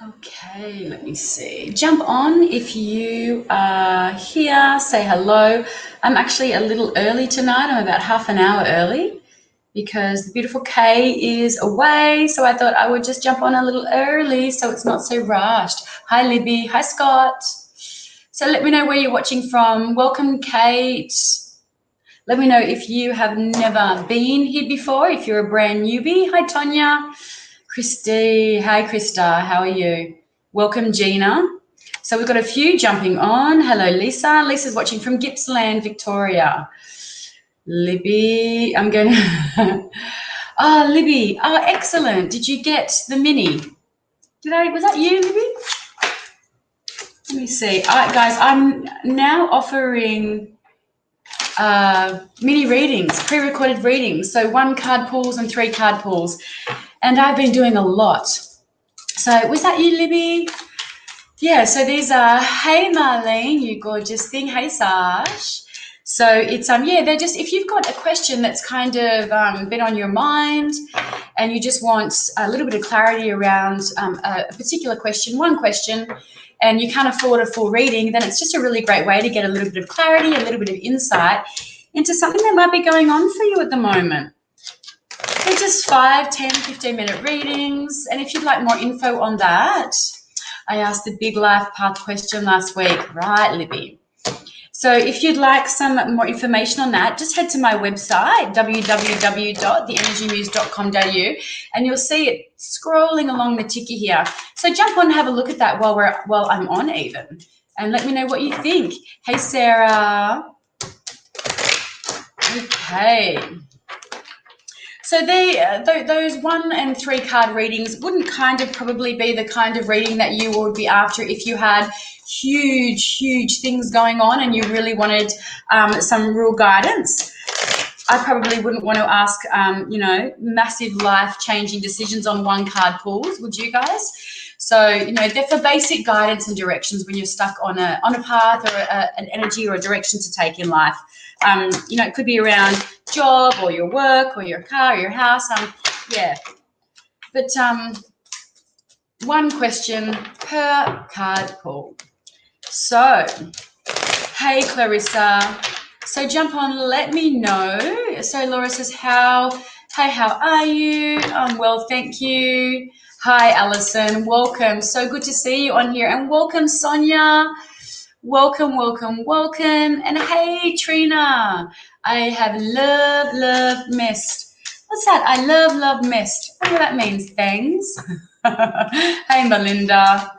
Okay, let me see. Jump on if you are here. Say hello. I'm actually a little early tonight. I'm about half an hour early because the beautiful Kay is away. So I thought I would just jump on a little early so it's not so rushed. Hi, Libby. Hi, Scott. So let me know where you're watching from. Welcome, Kate. Let me know if you have never been here before, if you're a brand newbie. Hi, Tonya. Christy, hi Krista, how are you? Welcome, Gina. So we've got a few jumping on. Hello, Lisa. Lisa's watching from Gippsland, Victoria. Libby, I'm going to... Oh, Libby, oh, excellent. Did you get the mini? Was that you, Libby? Let me see. All right, guys, I'm now offering mini readings, pre-recorded readings. So 1 card pulls and 3 card pulls. And I've been doing a lot. So was that you, Libby? Yeah, so these are, hey, Marlene, you gorgeous thing. Hey, Sash. So it's, yeah, they're just, if you've got a question that's kind of been on your mind and you just want a little bit of clarity around a particular question, one question, and you can't afford a full reading, then it's just a really great way to get a little bit of clarity, a little bit of insight into something that might be going on for you at the moment. They're just 5, 10, 15-minute readings. And if you'd like more info on that, I asked the big life path question last week, right, Libby? So if you'd like some more information on that, just head to my website, www.theenergymuse.com.au, and you'll see it scrolling along the ticker here. So jump on and have a look at that while I'm on even, and let me know what you think. Hey, Sarah. Okay. So those 1 and 3 card readings wouldn't kind of probably be the kind of reading that you would be after if you had huge things going on and you really wanted some real guidance. I probably wouldn't want to ask, massive life-changing decisions on 1 card pulls, would you guys? So, they're for basic guidance and directions when you're stuck on a path or an energy or a direction to take in life. It could be around job or your work or your car or your house. Yeah. But 1 question per card pull. So, hey, Clarissa. So jump on, let me know. So Laura says, how are you? Well, thank you. Hi, Alison. Welcome. So good to see you on here. And welcome, Sonia. Welcome. And hey, Trina. I have love missed. What's that? I love missed. I don't know what that means. Thanks. Hey, Melinda.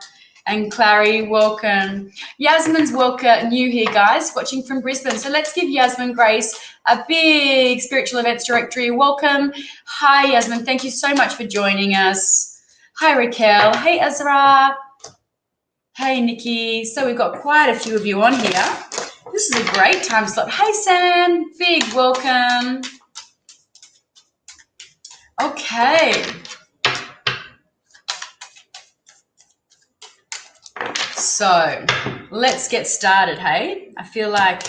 And Clary, welcome. Yasmin's new here, guys, watching from Brisbane. So let's give Yasmin Grace a big spiritual events directory. Welcome. Hi, Yasmin. Thank you so much for joining us. Hi, Raquel. Hey, Ezra. Hey, Nikki. So we've got quite a few of you on here. This is a great time slot. Hey, Sam. Big welcome. Okay. So let's get started, hey? I feel like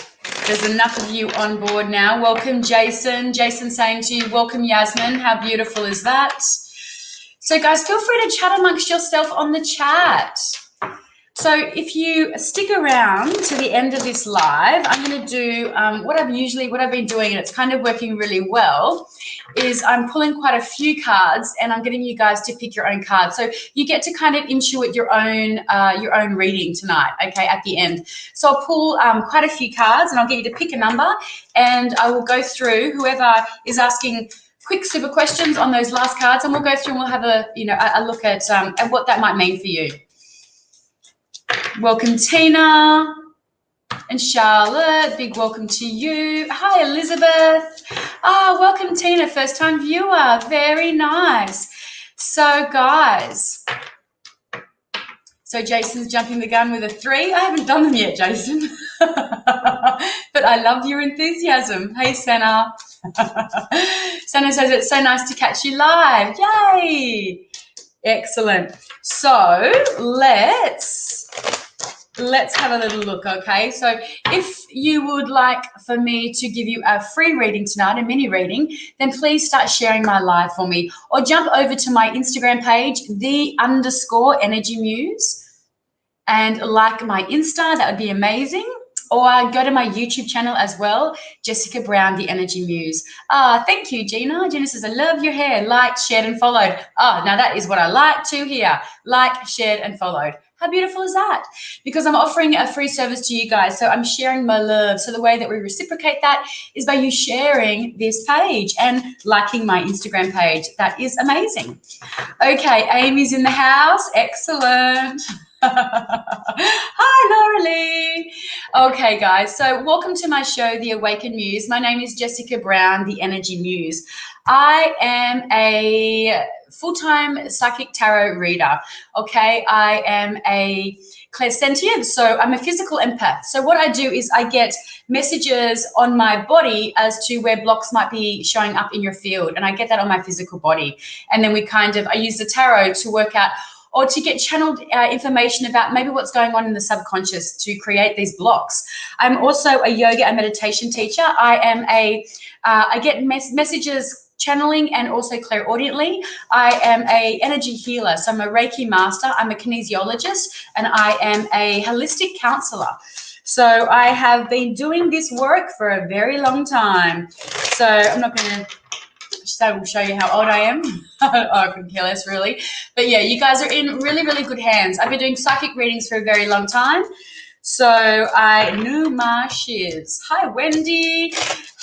there's enough of you on board now. Welcome, Jason. Jason saying to you, welcome, Yasmin. How beautiful is that? So, guys, feel free to chat amongst yourself on the chat. So if you stick around to the end of this live, I'm going to do what I've been doing, and it's kind of working really well, is I'm pulling quite a few cards and I'm getting you guys to pick your own card. So you get to kind of intuit your own reading tonight, okay, at the end. So I'll pull quite a few cards and I'll get you to pick a number, and I will go through whoever is asking quick super questions on those last cards, and we'll go through and we'll have a look at what that might mean for you. Welcome, Tina and Charlotte. Big welcome to you. Hi, Elizabeth. Welcome, Tina. First time viewer. Very nice. So, guys. So, Jason's jumping the gun with a 3. I haven't done them yet, Jason. But I love your enthusiasm. Hey, Senna. Senna says it's so nice to catch you live. Yay. Excellent. So, let's let's have a little look, okay? So if you would like for me to give you a free reading tonight, a mini reading, then please start sharing my live for me, or jump over to my Instagram page, _energy muse, and like my Insta. That would be amazing. Or go to my YouTube channel as well, Jessica Brown, the Energy Muse. Thank you, Gina. Gina says, I love your hair. Liked, shared, and followed. Now that is what I like to hear. Liked, shared, and followed. How beautiful is that? Because I'm offering a free service to you guys. So I'm sharing my love. So the way that we reciprocate that is by you sharing this page and liking my Instagram page. That is amazing. Okay, Amy's in the house. Excellent. Hi, Laurelie. Okay, guys, so welcome to my show, The Awakened Muse. My name is Jessica Brown, the Energy Muse. I am a full-time psychic tarot reader, okay? I am a clairsentient, so I'm a physical empath. So what I do is I get messages on my body as to where blocks might be showing up in your field, and I get that on my physical body. And then I use the tarot to work out or to get channeled information about maybe what's going on in the subconscious to create these blocks. I'm also a yoga and meditation teacher. I get messages channeling and also clairaudiently. I am a energy healer, so I'm a Reiki master, I'm a kinesiologist, and I am a holistic counselor. So I have been doing this work for a very long time. So I'm not going to show you how old I am. I couldn't care less, really. But yeah, you guys are in really, really good hands. I've been doing psychic readings for a very long time. So I knew my shiz. Hi, Wendy.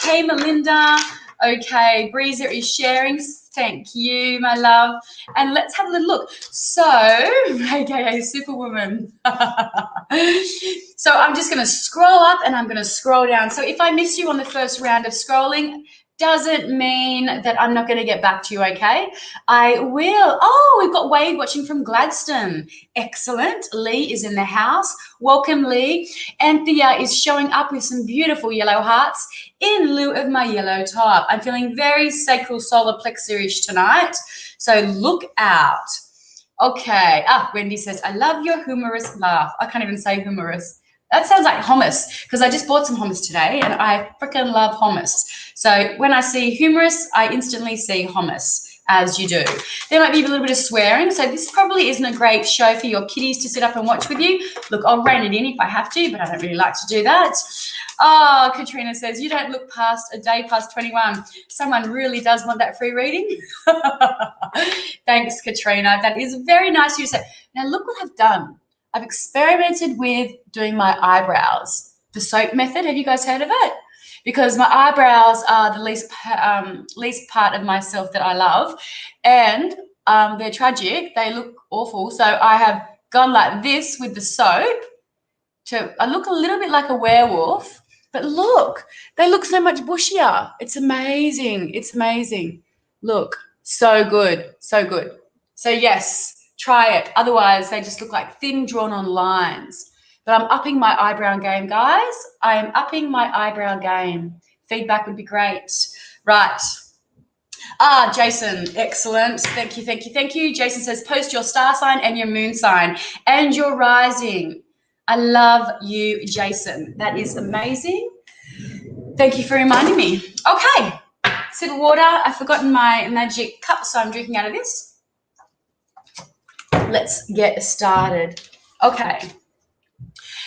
Hey, Melinda. Okay, Breezer is sharing. Thank you, my love. And let's have a little look. So, aka Superwoman. So I'm just going to scroll up and I'm going to scroll down. So if I miss you on the first round of scrolling, doesn't mean that I'm not going to get back to you, okay? I will. Oh, we've got Wade watching from Gladstone. Excellent. Lee is in the house. Welcome, Lee. Anthea is showing up with some beautiful yellow hearts in lieu of my yellow top. I'm feeling very sacral solar plexus-ish tonight, so look out. Okay. Wendy says, I love your humorous laugh. I can't even say humorous. That sounds like hummus, because I just bought some hummus today and I freaking love hummus. So when I see humorous, I instantly see hummus, as you do. There might be a little bit of swearing, so this probably isn't a great show for your kiddies to sit up and watch with you. Look, I'll rein it in if I have to, but I don't really like to do that. Oh, Katrina says, you don't look past a day past 21. Someone really does want that free reading. Thanks, Katrina. That is very nice of you to say. Now, look what I've done. I've experimented with doing my eyebrows. The soap method, have you guys heard of it? Because my eyebrows are the least part of myself that I love. And they're tragic. They look awful. So I have gone like this with the soap. I look a little bit like a werewolf. But look, they look so much bushier. It's amazing. It's amazing. Look, so good. So good. So yes. Try it. Otherwise, they just look like thin, drawn-on lines. But I'm upping my eyebrow game, guys. I am upping my eyebrow game. Feedback would be great. Right. Jason, excellent. Thank you, thank you, thank you. Jason says, post your star sign and your moon sign and your rising. I love you, Jason. That is amazing. Thank you for reminding me. Okay. Sip of water. I've forgotten my magic cup, so I'm drinking out of this. Let's get started. Okay.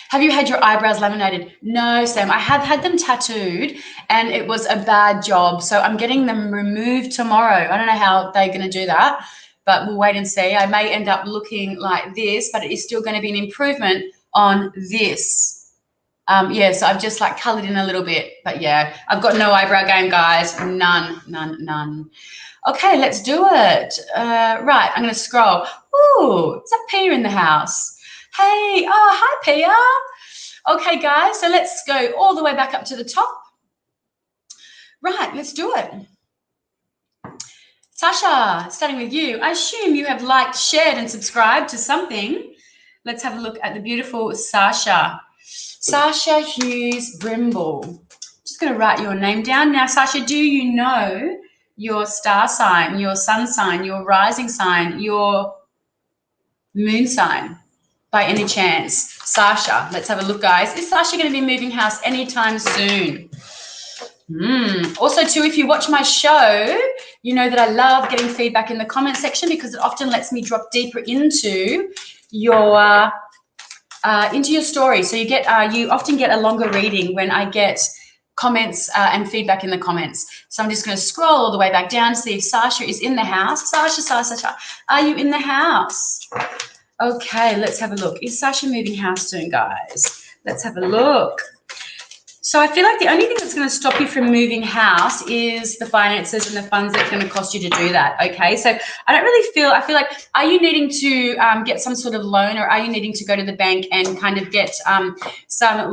Have you had your eyebrows laminated? No, Sam. I have had them tattooed and it was a bad job. So I'm getting them removed tomorrow. I don't know how they're going to do that, but we'll wait and see. I may end up looking like this, but it is still going to be an improvement on this. So I've just like colored in a little bit, but yeah, I've got no eyebrow game, guys. None. Okay, let's do it. Right, I'm going to scroll. Ooh, is that Pia in the house? Hey, hi, Pia. Okay, guys, so let's go all the way back up to the top. Right, let's do it. Sasha, starting with you. I assume you have liked, shared, and subscribed to something. Let's have a look at the beautiful Sasha. Sasha Hughes Brimble. Just going to write your name down. Now, Sasha, do you know your star sign, your sun sign, your rising sign, your moon sign? by any chance? Sasha, let's have a look, guys. Is Sasha going to be moving house anytime soon? Also, too, if you watch my show, you know that I love getting feedback in the comment section because it often lets me drop deeper into your story. So you often get a longer reading when I get comments and feedback in the comments. So I'm just going to scroll all the way back down to see if Sasha is in the house. Sasha, are you in the house? Okay, let's have a look. Is Sasha moving house soon, guys? Let's have a look. So I feel like the only thing that's going to stop you from moving house is the finances and the funds that's going to cost you to do that, okay? So I feel like, are you needing to get some sort of loan, or are you needing to go to the bank and kind of get some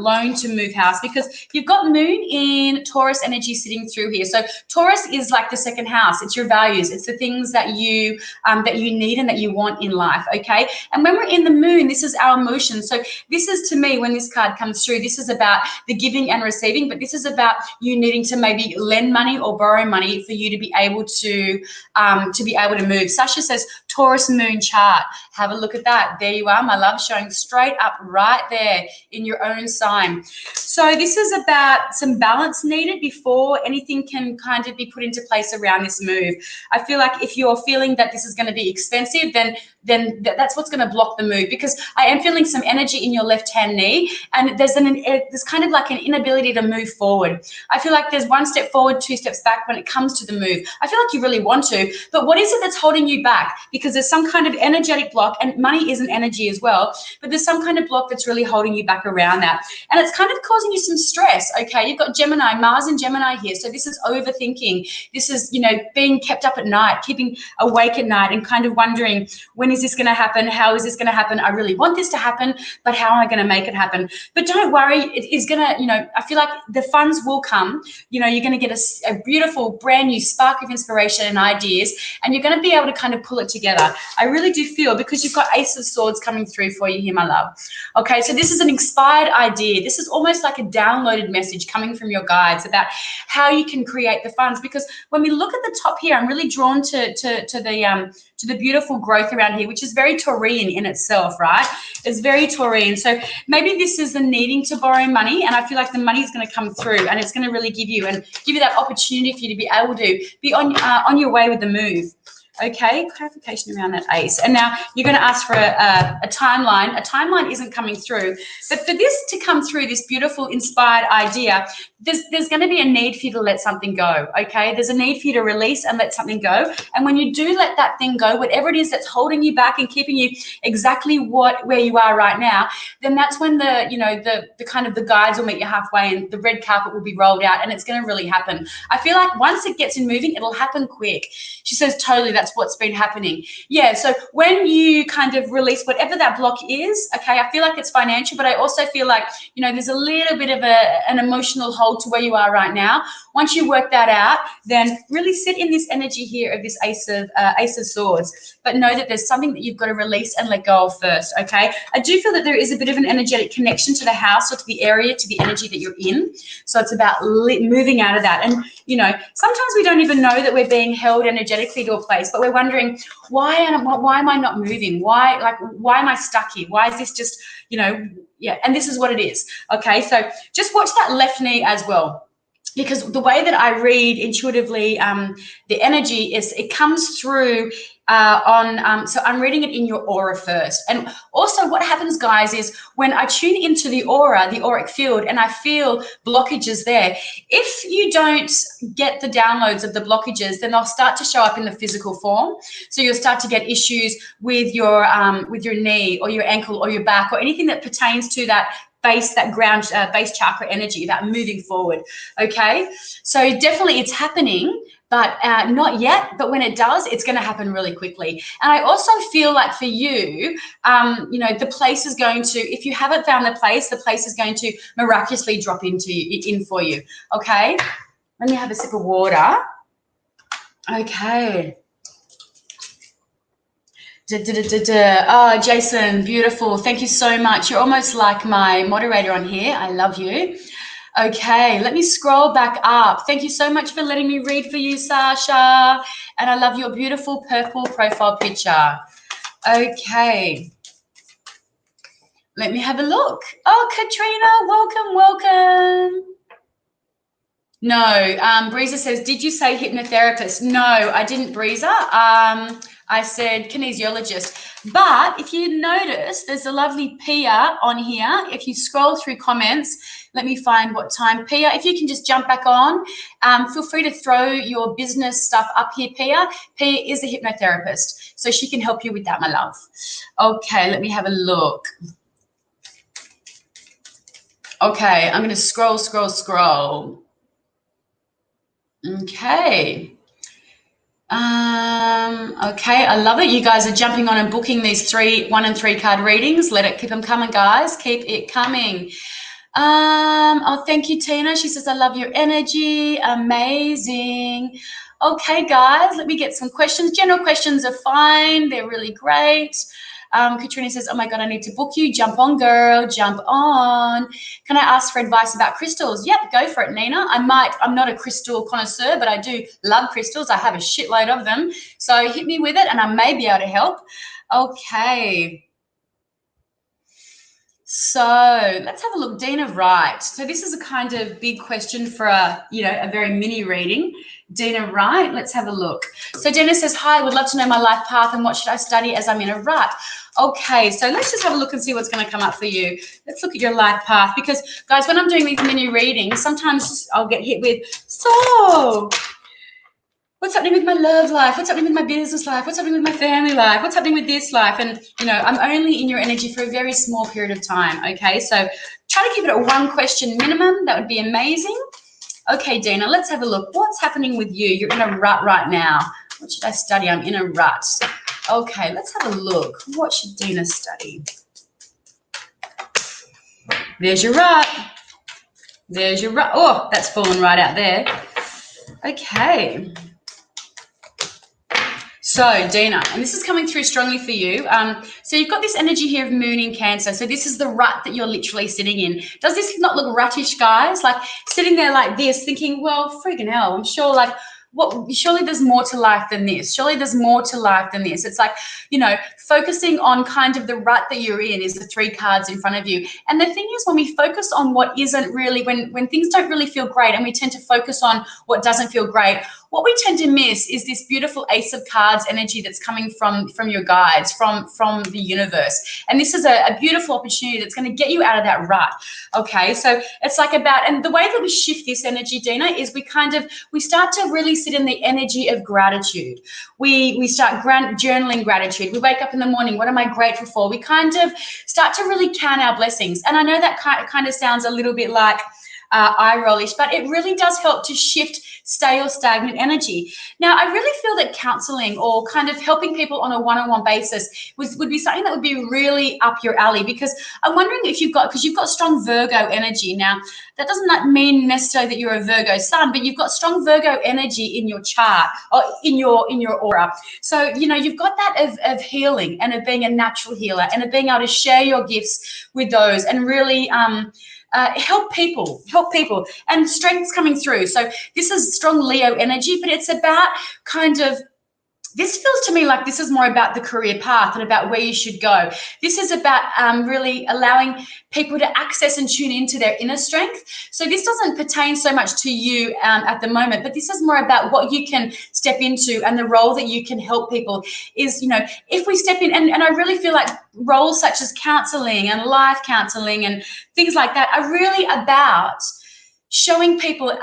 loan to move house? Because you've got Moon in Taurus energy sitting through here. So Taurus is like the second house. It's your values. It's the things that you need and that you want in life, okay? And when we're in the Moon, this is our emotions. So this is, to me, when this card comes through, this is about the giving and receiving, but this is about you needing to maybe lend money or borrow money for you to be able to move. Sasha says Taurus Moon chart. Have a look at that. There you are, my love, showing straight up right there in your own sign. So this is about some balance needed before anything can kind of be put into place around this move. I feel like if you're feeling that this is going to be expensive, then that's what's going to block the move, because I am feeling some energy in your left hand knee, and there's kind of like an inability to move forward. I feel like there's one step forward, two steps back when it comes to the move. I feel like you really want to, but what is it that's holding you back? Because there's some kind of energetic block, and money isn't energy as well, but there's some kind of block that's really holding you back around that. And it's kind of causing you some stress, okay? You've got Gemini, Mars and Gemini here. So this is overthinking. This is, being kept up at night, keeping awake at night and kind of wondering, when is this going to happen? How is this going to happen? I really want this to happen, but how am I going to make it happen? But don't worry, it is going to, I feel like the funds will come. You're going to get a beautiful, brand new spark of inspiration and ideas, and you're going to be able to kind of pull it together. I really do feel, because you've got Ace of Swords coming through for you here, my love. Okay, so this is an inspired idea. This is almost like a downloaded message coming from your guides about how you can create the funds. Because when we look at the top here, I'm really drawn to the beautiful growth around here, which is very Taurian in itself, right? It's very Taurian. So maybe this is the needing to borrow money, and I feel like the money is going to come through, and it's going to really give you that opportunity for you to be able to be on your way with the move. Okay, clarification around that Ace. And now you're going to ask for a timeline. A timeline isn't coming through, but for this to come through, this beautiful inspired idea, there's going to be a need for you to let something go, okay? There's a need for you to release and let something go. And when you do let that thing go, whatever it is that's holding you back and keeping you exactly where you are right now, then that's when the kind of the guides will meet you halfway and the red carpet will be rolled out, and it's going to really happen. I feel like once it gets in moving, it'll happen quick. She says, totally, that's what's been happening. Yeah, so when you kind of release whatever that block is, okay, I feel like it's financial, but I also feel like, there's a little bit of an emotional hold to where you are right now. Once you work that out, then really sit in this energy here of this Ace of Swords, but know that there's something that you've got to release and let go of first, okay? I do feel that there is a bit of an energetic connection to the house or to the area, to the energy that you're in. So it's about moving out of that. And, sometimes we don't even know that we're being held energetically to a place, but we're wondering, why am I not moving? Why am I stuck here? Why is this just, yeah, and this is what it is, okay? So just watch that left knee as well, because the way that I read intuitively, the energy is, it comes through so I'm reading it in your aura first. And also what happens, guys, is when I tune into the aura, the auric field, and I feel blockages there, if you don't get the downloads of the blockages, then they'll start to show up in the physical form. So you'll start to get issues with your knee or your ankle or your back or anything that pertains to that base chakra energy, that moving forward, okay? So definitely it's happening, but not yet. But when it does, it's going to happen really quickly. And I also feel like for you, the place is going to, if you haven't found the place is going to miraculously drop in for you, okay? Let me have a sip of water. Okay. Oh, Jason, beautiful. Thank you so much. You're almost like my moderator on here. I love you. Okay, let me scroll back up. Thank you so much for letting me read for you, Sasha. And I love your beautiful purple profile picture. Okay. Let me have a look. Oh, Katrina, welcome. No, Breezer says, did you say hypnotherapist? No, I didn't, Breezer. I said kinesiologist. But if you notice, there's a lovely Pia on here. If you scroll through comments, let me find what time. Pia, if you can just jump back on, feel free to throw your business stuff up here, Pia. Pia is a hypnotherapist, so she can help you with that, my love. Okay, let me have a look. Okay, I'm going to scroll. Okay. Okay, I love it. You guys are jumping on and booking these 1 and 3 card readings. Keep them coming, guys. Keep it coming. Oh, thank you, Tina. She says, I love your energy. Amazing. Okay, guys, let me get some questions. General questions are fine. They're really great. Katrina says, oh my God, I need to book you. Jump on, girl, jump on. Can I ask for advice about crystals? Yep, go for it, Nina. I'm not a crystal connoisseur, but I do love crystals. I have a shitload of them. So hit me with it and I may be able to help. Okay. So let's have a look. Dina Wright. So this is a kind of big question for a very mini reading. Dina Wright, let's have a look. So Dina says, hi, would love to know my life path and what should I study as I'm in a rut. Okay, so let's just have a look and see what's going to come up for you. Let's look at your life path because, guys, when I'm doing these mini readings, sometimes I'll get hit with, so what's happening with my love life? What's happening with my business life? What's happening with my family life? What's happening with this life? And, I'm only in your energy for a very small period of time, okay? So try to keep it at 1 question minimum. That would be amazing. Okay, Dina, let's have a look. What's happening with you? You're in a rut right now. What should I study? I'm in a rut. Okay, let's have a look. What should Dina study? There's your rut. There's your rut. Oh, that's fallen right out there. Okay. So, Dina, and this is coming through strongly for you. So you've got this energy here of Moon in Cancer. So this is the rut that you're literally sitting in. Does this not look ruttish, guys? Like sitting there like this thinking, well, freaking hell, I'm sure surely there's more to life than this. Surely there's more to life than this. It's like, focusing on kind of the rut that you're in is the 3 cards in front of you. And the thing is, when we focus on what isn't really, when things don't really feel great and we tend to focus on what doesn't feel great, what we tend to miss is this beautiful Ace of Cards energy that's coming from your guides, from the universe. And this is a beautiful opportunity that's going to get you out of that rut. Okay, so it's like and the way that we shift this energy, Dina, is we start to really sit in the energy of gratitude. We start journaling gratitude. We wake up in the morning, what am I grateful for? We kind of start to really count our blessings. And I know that kind of sounds a little bit like eye-rollish, but it really does help to shift stale, stagnant energy. Now, I really feel that counseling or kind of helping people on a one-on-one basis would be something that would be really up your alley, because I'm wondering if you've got strong Virgo energy. Now, that doesn't mean necessarily that you're a Virgo sun, but you've got strong Virgo energy in your chart or in your aura. So, you've got that of healing and of being a natural healer and of being able to share your gifts with those and really help people, and strength's coming through. So this is strong Leo energy, but it's about this feels to me like this is more about the career path and about where you should go. This is about really allowing people to access and tune into their inner strength. So this doesn't pertain so much to you at the moment, but this is more about what you can step into and the role that you can help people is, if we step in, and I really feel like roles such as counseling and life counseling and things like that are really about showing people,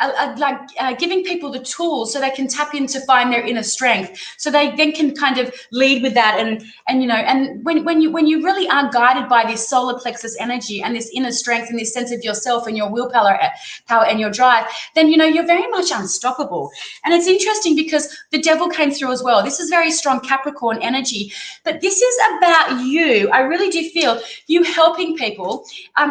giving people the tools so they can tap in to find their inner strength, so they then can kind of lead with that. And when you really are guided by this solar plexus energy and this inner strength and this sense of yourself and your willpower and your drive, then you're very much unstoppable. And it's interesting because the devil came through as well. This is very strong Capricorn energy, but this is about you. I really do feel you helping people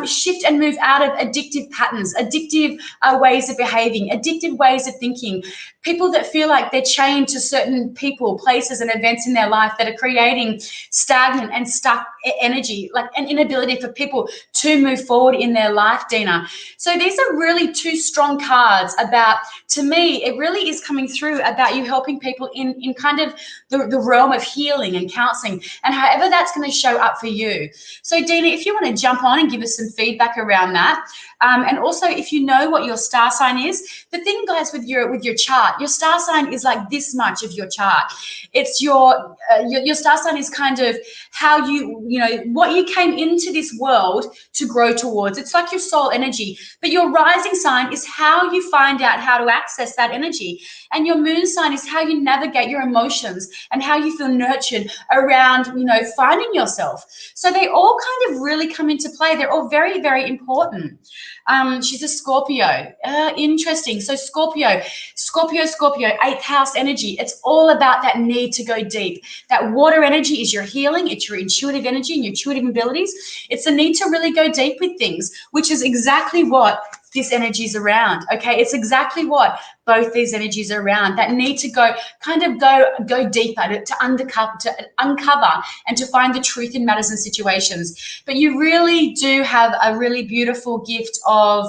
shift and move out of addictive patterns, addictive ways of behaving, addictive ways of thinking, people that feel like they're chained to certain people, places, and events in their life that are creating stagnant and stuck energy, like an inability for people to move forward in their life, Dina. So these are really two strong cards about, to me, it really is coming through about you helping people in kind of the realm of healing and counseling, and however that's going to show up for you. So Dina, if you want to jump on and give us some feedback around that, and also if you know what your star sign is, the thing, guys, with your chart, your star sign is like this much of your chart. It's your star sign is kind of how you know what you came into this world to grow towards. It's like your soul energy. But your rising sign is how you find out how to access that energy, and your moon sign is how you navigate your emotions and how you feel nurtured around, you know, finding yourself. So they all kind of really come into play. They're all very, very important. She's a Scorpio. Interesting. So Scorpio, 8th house energy. It's all about that need to go deep. That water energy is your healing. It's your intuitive energy and your intuitive abilities. It's the need to really go deep with things, which is exactly what this energy is around. Okay, it's exactly what both these energies are around. That need to go deeper, to uncover and to find the truth in matters and situations. But you really do have a really beautiful gift of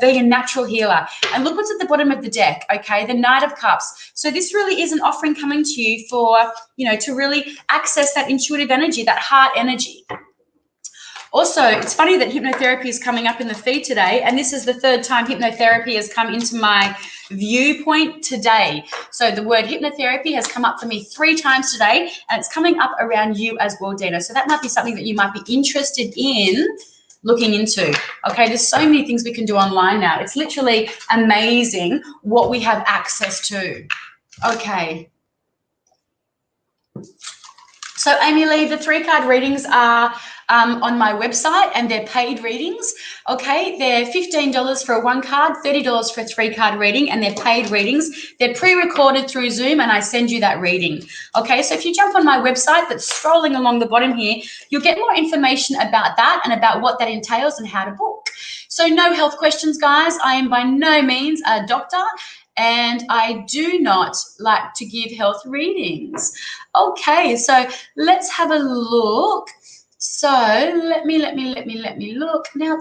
being a natural healer. And look what's at the bottom of the deck. Okay, the Knight of Cups. So this really is an offering coming to you for, you know, to really access that intuitive energy, that heart energy. Also, it's funny that hypnotherapy is coming up in the feed today, and this is the 3rd time hypnotherapy has come into my viewpoint today. So the word hypnotherapy has come up for me 3 times today, and it's coming up around you as well, Dina. So that might be something that you might be interested in looking into. Okay, there's so many things we can do online now. It's literally amazing what we have access to. Okay. So Amy Lee, the 3-card readings are on my website, and they're paid readings. Okay, they're $15 for a 1-card, $30 for a 3-card reading, and they're paid readings. They're pre-recorded through Zoom, and I send you that reading. Okay, so if you jump on my website that's scrolling along the bottom here, you'll get more information about that and about what that entails and how to book. So no health questions, guys. I am by no means a doctor, and I do not like to give health readings. Okay, so let's have a look. So let me look. Now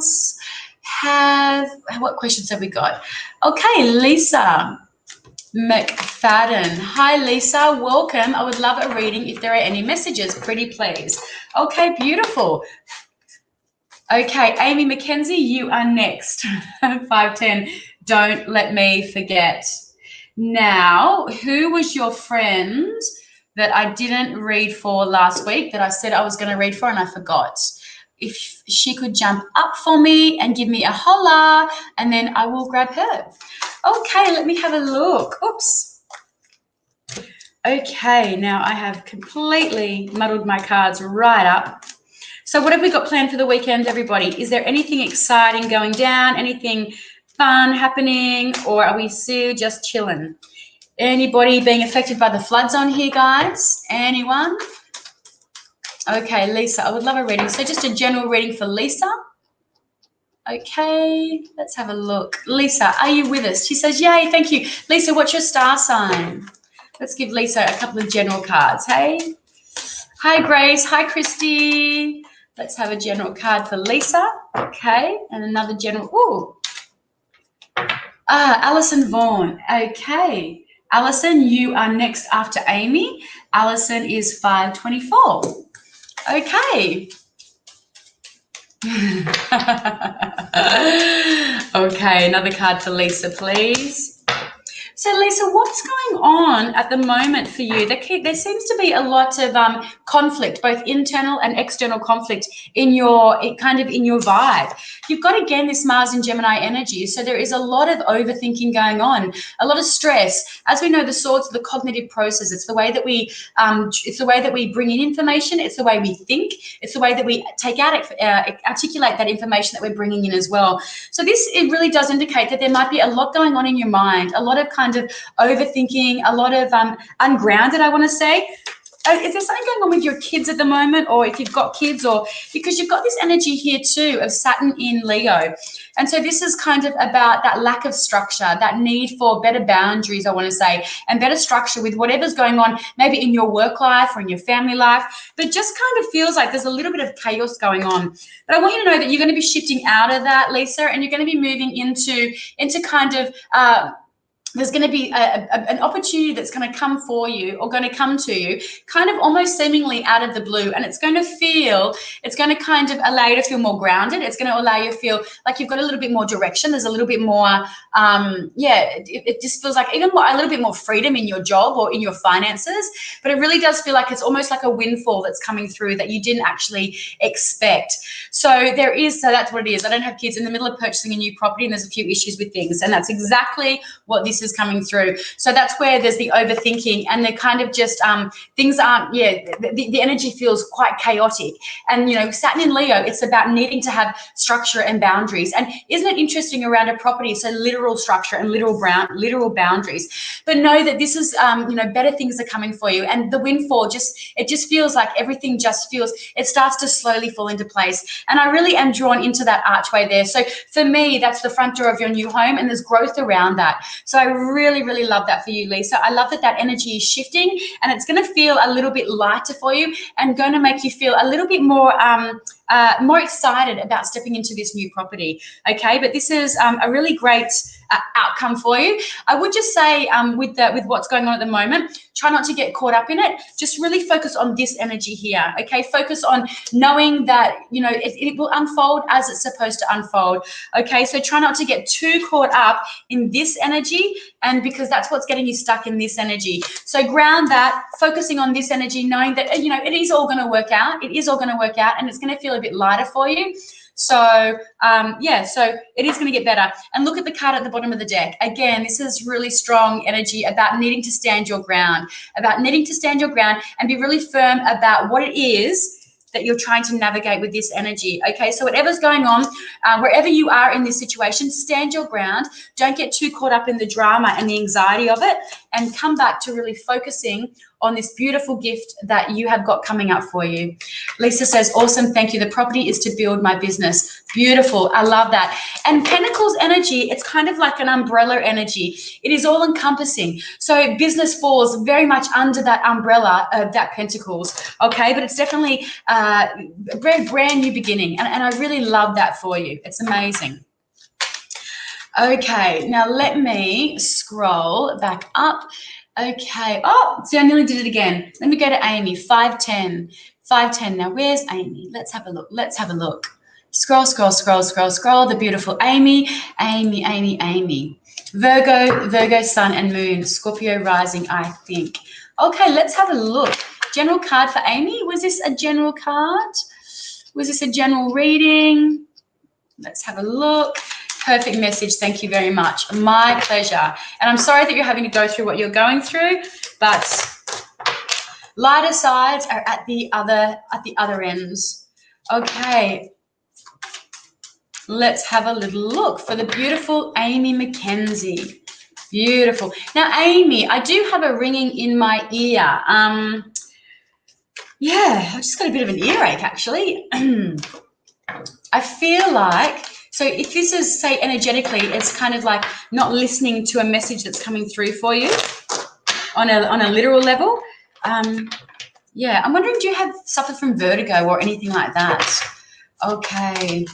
what questions have we got? Okay, Lisa McFadden. Hi, Lisa. Welcome. I would love a reading if there are any messages. Pretty please. Okay, beautiful. Okay, Amy McKenzie, you are next. 510. Don't let me forget. Now, who was your friend that I didn't read for last week that I said I was going to read for and I forgot? If she could jump up for me and give me a holla, and then I will grab her. Okay, let me have a look. Oops. Okay, now I have completely muddled my cards right up. So what have we got planned for the weekend, everybody? Is there anything exciting going down, anything fun happening, or are we still just chilling? Anybody being affected by the floods on here, guys? Anyone? Okay, Lisa, I would love a reading. So just a general reading for Lisa. Okay, let's have a look. Lisa, are you with us? She says, yay, thank you. Lisa, what's your star sign? Let's give Lisa a couple of general cards, hey? Hi, Grace. Hi, Christy. Let's have a general card for Lisa. Okay, and another general. Ooh. Alison Vaughan. Okay. Alison, you are next after Amy. Alison is 524. Okay. Okay, another card for Lisa, please. So, Lisa, what's going on at the moment for you? There seems to be a lot of conflict, both internal and external conflict in your vibe. You've got, again, this Mars and Gemini energy. So there is a lot of overthinking going on, a lot of stress. As we know, the swords are the cognitive process. It's the way that we bring in information. It's the way we think. It's the way that we articulate that information that we're bringing in as well. So it really does indicate that there might be a lot going on in your mind, a lot of kind of overthinking, a lot of ungrounded, I want to say. is there something going on with your kids at the moment, or if you've got kids, or because you've got this energy here too of Saturn in Leo. And so this is kind of about that lack of structure, that need for better boundaries, I want to say, and better structure with whatever's going on, maybe in your work life or in your family life, but just kind of feels like there's a little bit of chaos going on. But I want you to know that you're going to be shifting out of that, Lisa, and you're going to be moving into kind of there's going to be an opportunity that's going to come for you, or going to come to you kind of almost seemingly out of the blue, and it's going to kind of allow you to feel more grounded. It's going to allow you to feel like you've got a little bit more direction. There's a little bit more it just feels like even more, a little bit more freedom in your job or in your finances, but it really does feel like it's almost like a windfall that's coming through that you didn't actually expect. So that's what it is. I don't have kids, in the middle of purchasing a new property, and there's a few issues with things, and that's exactly what this is coming through. So that's where there's the overthinking, and the kind of just things aren't, the energy feels quite chaotic. And Saturn in Leo, it's about needing to have structure and boundaries. And isn't it interesting around a property? So literal structure and literal boundaries. But know that this is better things are coming for you, and the windfall just feels like everything it starts to slowly fall into place. And I really am drawn into that archway there. So for me, that's the front door of your new home, and there's growth around that. So I really, really love that for you, Lisa. I love that energy is shifting, and it's going to feel a little bit lighter for you, and going to make you feel a little bit more excited about stepping into this new property. Okay, but this is a really great outcome for you. I would just say with what's going on at the moment, try not to get caught up in it. Just really focus on this energy here. Okay, focus on knowing that it will unfold as it's supposed to unfold. Okay, so try not to get too caught up in this energy, and because that's what's getting you stuck in this energy. So ground that, focusing on this energy, knowing that it is all going to work out. It is all going to work out, and it's going to feel a bit lighter for you. So so it is going to get better. And look at the card at the bottom of the deck. Again, this is really strong energy about needing to stand your ground, and be really firm about what it is that you're trying to navigate with this energy. Okay, so whatever's going on, wherever you are in this situation, stand your ground. Don't get too caught up in the drama and the anxiety of it, and come back to really focusing on this beautiful gift that you have got coming up for you. Lisa says, awesome, thank you. The property is to build my business. Beautiful, I love that. And Pentacles energy, it's kind of like an umbrella energy. It is all encompassing. So business falls very much under that umbrella of that Pentacles, okay? But it's definitely a very brand new beginning, and I really love that for you. It's amazing. Okay, now let me scroll back up. Okay. Oh, see, I nearly did it again. Let me go to Amy, 510. 510. Now, where's Amy? Let's have a look. Scroll. The beautiful Amy. Virgo, Sun and Moon. Scorpio rising, I think. Okay, let's have a look. General card for Amy. Was this a general card? Was this a general reading? Let's have a look. Perfect message. Thank you very much. My pleasure. And I'm sorry that you're having to go through what you're going through, but lighter sides are at the other ends. Okay. Let's have a little look for the beautiful Amy Mackenzie. Beautiful. Now, Amy, I do have a ringing in my ear. I just got a bit of an earache, actually. I feel like, so if this is, say, energetically, it's kind of like not listening to a message that's coming through for you on a literal level. I'm wondering, do you suffer from vertigo or anything like that? Okay.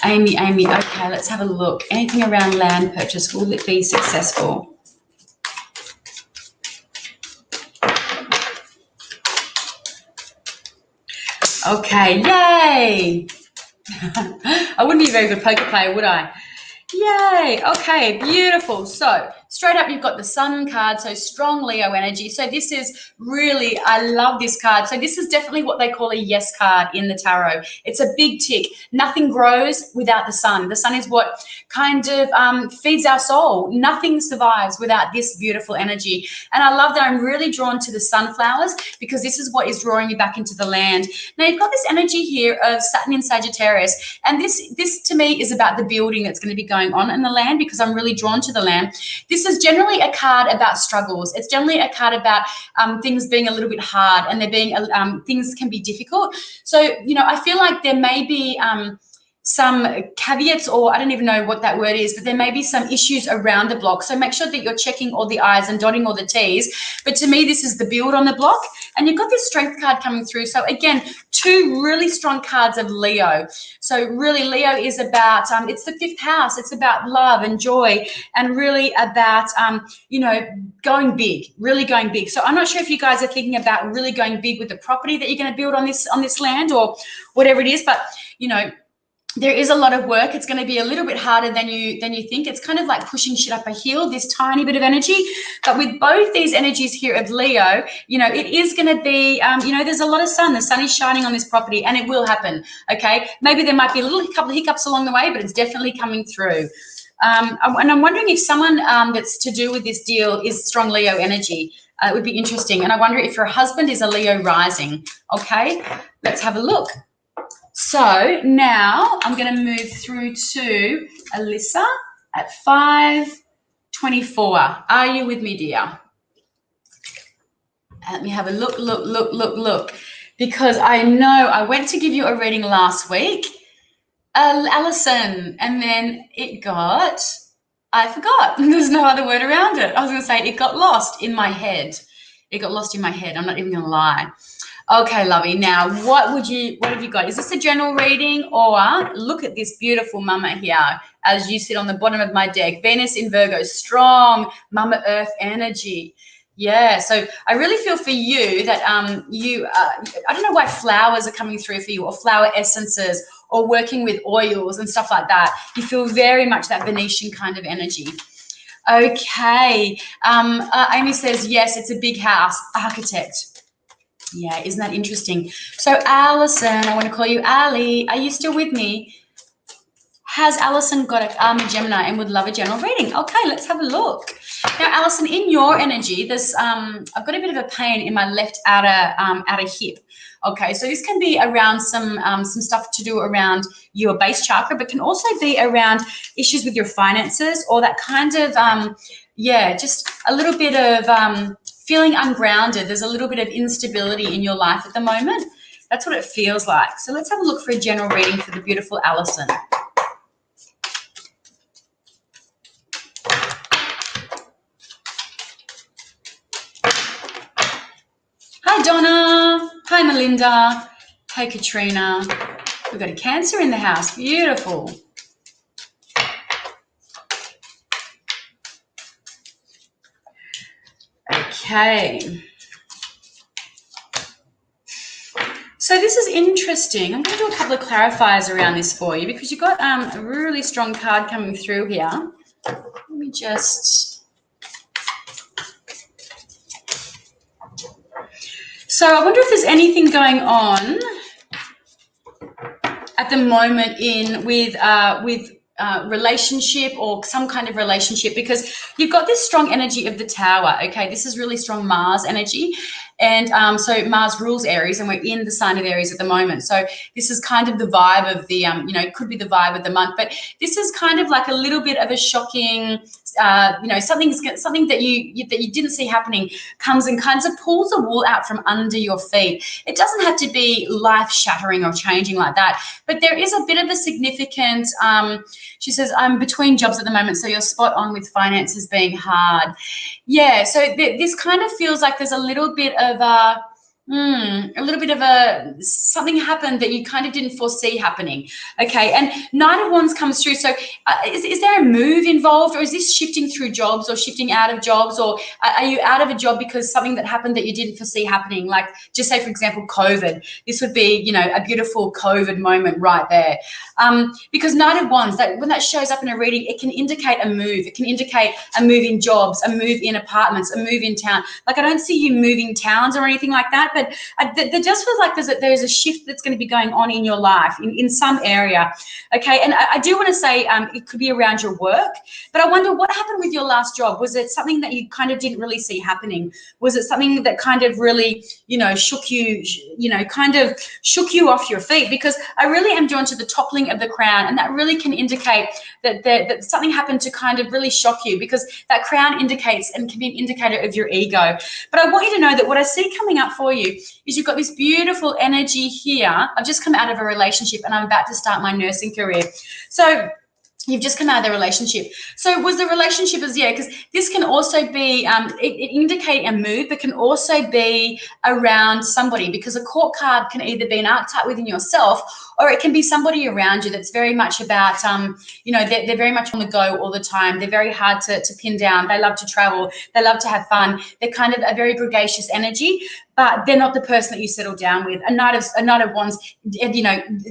Amy, okay, let's have a look. Anything around land purchase, will it be successful? Okay, yay! I wouldn't be a very good poker player, would I? Yay! Okay, beautiful. So straight up, you've got the Sun card, so strong Leo energy. So this is really, I love this card. So this is definitely what they call a yes card in the tarot. It's a big tick. Nothing grows without the sun. The sun is what kind of feeds our soul. Nothing survives without this beautiful energy. And I love that I'm really drawn to the sunflowers, because this is what is drawing you back into the land. Now, you've got this energy here of Saturn in Sagittarius. And this to me is about the building that's going to be going on in the land, because I'm really drawn to the land. This this is generally a card about struggles. It's generally a card about things being a little bit hard, and there being things can be difficult. So, you know, I feel like there may be some caveats, or I don't even know what that word is, but there may be some issues around the block. So make sure that you're checking all the I's and dotting all the T's. But to me, this is the build on the block. And you've got this strength card coming through. So again, two really strong cards of Leo. So really, Leo is about, it's the 5th house. It's about love and joy, and really about, you know, going big, really going big. So I'm not sure if you guys are thinking about really going big with the property that you're going to build on this land, or whatever it is. But, you know, there is a lot of work. It's going to be a little bit harder than you think. It's kind of like pushing shit up a hill, this tiny bit of energy. But with both these energies here of Leo, you know, it is going to be, you know, there's a lot of sun. The sun is shining on this property, and it will happen, okay? Maybe there might be a couple of hiccups along the way, but it's definitely coming through. And I'm wondering if someone that's to do with this deal is strong Leo energy. It would be interesting. And I wonder if your husband is a Leo rising, okay? Let's have a look. So now I'm going to move through to Alyssa at 5:24. Are you with me, dear? Let me have a look. Because I know I went to give you a reading last week, Alison, and then I forgot. There's no other word around it. I was going to say it got lost in my head. I'm not even going to lie. Okay, lovey. Now, what have you got? Is this a general reading, or look at this beautiful mama here as you sit on the bottom of my deck? Venus in Virgo, strong Mama Earth energy. Yeah, so I really feel for you that I don't know why flowers are coming through for you, or flower essences, or working with oils and stuff like that. You feel very much that Venetian kind of energy. Okay. Amy says, yes, it's a big house. Architect. Yeah, isn't that interesting? So Alison, I want to call you Ali. Are you still with me? Has Alison got a Gemini and would love a general reading? Okay, let's have a look. Now, Alison, in your energy, there's I've got a bit of a pain in my left outer hip. Okay, so this can be around some stuff to do around your base chakra, but can also be around issues with your finances, or that kind of just a little bit of feeling ungrounded. There's a little bit of instability in your life at the moment. That's what it feels like. So let's have a look for a general reading for the beautiful Alison. Hi, Donna. Hi, Melinda. Hi, Katrina. We've got a Cancer in the house. Beautiful. Okay. So this is interesting. I'm going to do a couple of clarifiers around this for you, because you've got a really strong card coming through here. Let me just... So I wonder if there's anything going on at the moment with relationship, or some kind of relationship, because you've got this strong energy of the Tower. Okay, this is really strong Mars energy, and so Mars rules Aries, and we're in the sign of Aries at the moment. So this is kind of the vibe of the it could be the vibe of the month, but this is kind of like a little bit of a shocking something that you didn't see happening comes and kind of pulls the wool out from under your feet. It doesn't have to be life shattering or changing like that, but there is a bit of a significant she says, I'm between jobs at the moment, so you're spot on with finances being hard. Yeah, so this kind of feels like there's a little bit of something happened that you kind of didn't foresee happening. Okay, and Knight of Wands comes through. So is there a move involved, or is this shifting through jobs, or shifting out of jobs, or are you out of a job because something that happened that you didn't foresee happening? Like, just say, for example, COVID. This would be, a beautiful COVID moment right there. Because Knight of Wands, when that shows up in a reading, it can indicate a move. It can indicate a move in jobs, a move in apartments, a move in town. Like, I don't see you moving towns or anything like that, but but there just feels like there's a shift that's going to be going on in your life in some area. Okay, and I do want to say it could be around your work, but I wonder what happened with your last job. Was it something that you kind of didn't really see happening? Was it something that kind of really, shook you, kind of shook you off your feet? Because I really am drawn to the toppling of the crown, and that really can indicate that something happened to kind of really shock you, because that crown indicates and can be an indicator of your ego. But I want you to know that what I see coming up for you is you've got this beautiful energy here. I've just come out of a relationship and I'm about to start my nursing career. So you've just come out of the relationship. So was the relationship because this can also be, it indicate a mood, but can also be around somebody, because a court card can either be an archetype within yourself, or it can be somebody around you that's very much about, they're very much on the go all the time. They're very hard to pin down. They love to travel. They love to have fun. They're kind of a very gregarious energy, but they're not the person that you settle down with. A Knight of Wands,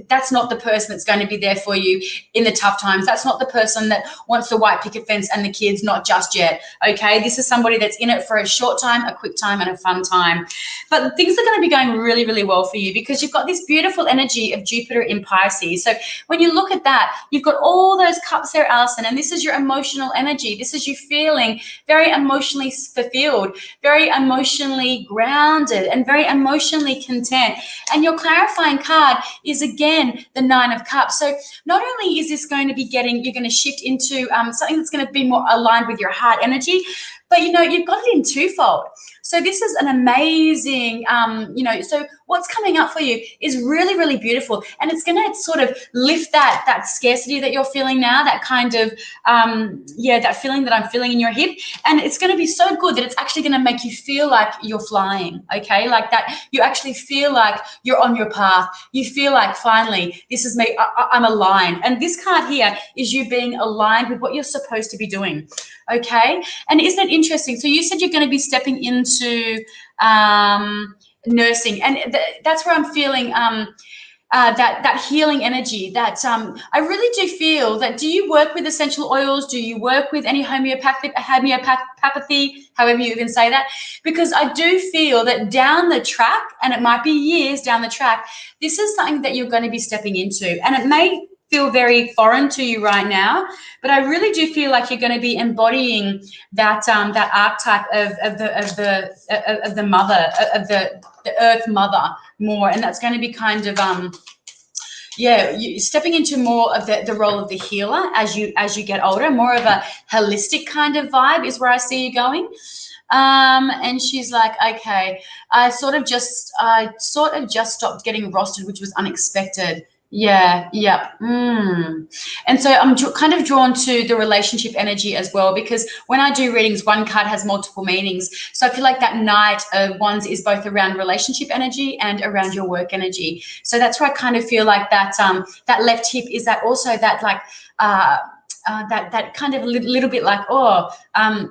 that's not the person that's going to be there for you in the tough times. That's not the person that wants the white picket fence and the kids, not just yet. Okay, this is somebody that's in it for a short time, a quick time, and a fun time. But things are going to be going really, really well for you, because you've got this beautiful energy of Jupiter in Pisces. So when you look at that, you've got all those cups there, Alison, and this is your emotional energy. This is you feeling very emotionally fulfilled, very emotionally grounded, and very emotionally content. And your clarifying card is again the Nine of Cups. So not only is this going to be you're going to shift into something that's going to be more aligned with your heart energy, but you've got it in twofold. So this is an amazing, so what's coming up for you is really, really beautiful. And it's going to sort of lift that scarcity that you're feeling now, that kind of, that feeling that I'm feeling in your hip. And it's going to be so good that it's actually going to make you feel like you're flying, okay? Like that you actually feel like you're on your path. You feel like finally, this is me, I'm aligned. And this card here is you being aligned with what you're supposed to be doing, okay? And isn't it interesting? So you said you're going to be stepping into nursing, and that's where I'm feeling that healing energy. That I really do feel that. Do you work with essential oils? Do you work with any homeopathy, however you even say that? Because I do feel that down the track, and it might be years down the track, this is something that you're going to be stepping into, and it may feel very foreign to you right now, but I really do feel like you're going to be embodying that archetype of the mother, of the earth mother more, and that's going to be kind of you stepping into more of the role of the healer as you get older. More of a holistic kind of vibe is where I see you going. And she's like, okay, I sort of just stopped getting rostered, which was unexpected. Yeah. And so I'm kind of drawn to the relationship energy as well, because when I do readings, one card has multiple meanings. So I feel like that Knight of Wands is both around relationship energy and around your work energy. So that's where I kind of feel like that that left hip is that also that like that kind of a little bit like, I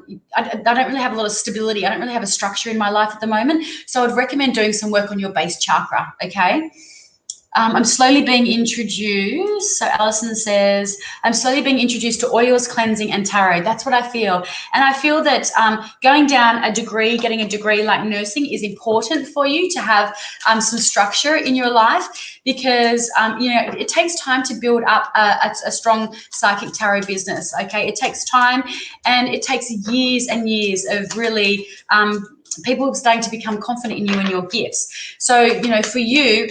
don't really have a lot of stability. I don't really have a structure in my life at the moment. So I'd recommend doing some work on your base chakra, okay? I'm slowly being introduced. So Alison says, I'm slowly being introduced to oils, cleansing, and tarot. That's what I feel. And I feel that going down a degree, getting a degree like nursing is important for you to have some structure in your life, because, it takes time to build up a strong psychic tarot business, okay? It takes time, and it takes years and years of really people starting to become confident in you and your gifts. So, for you,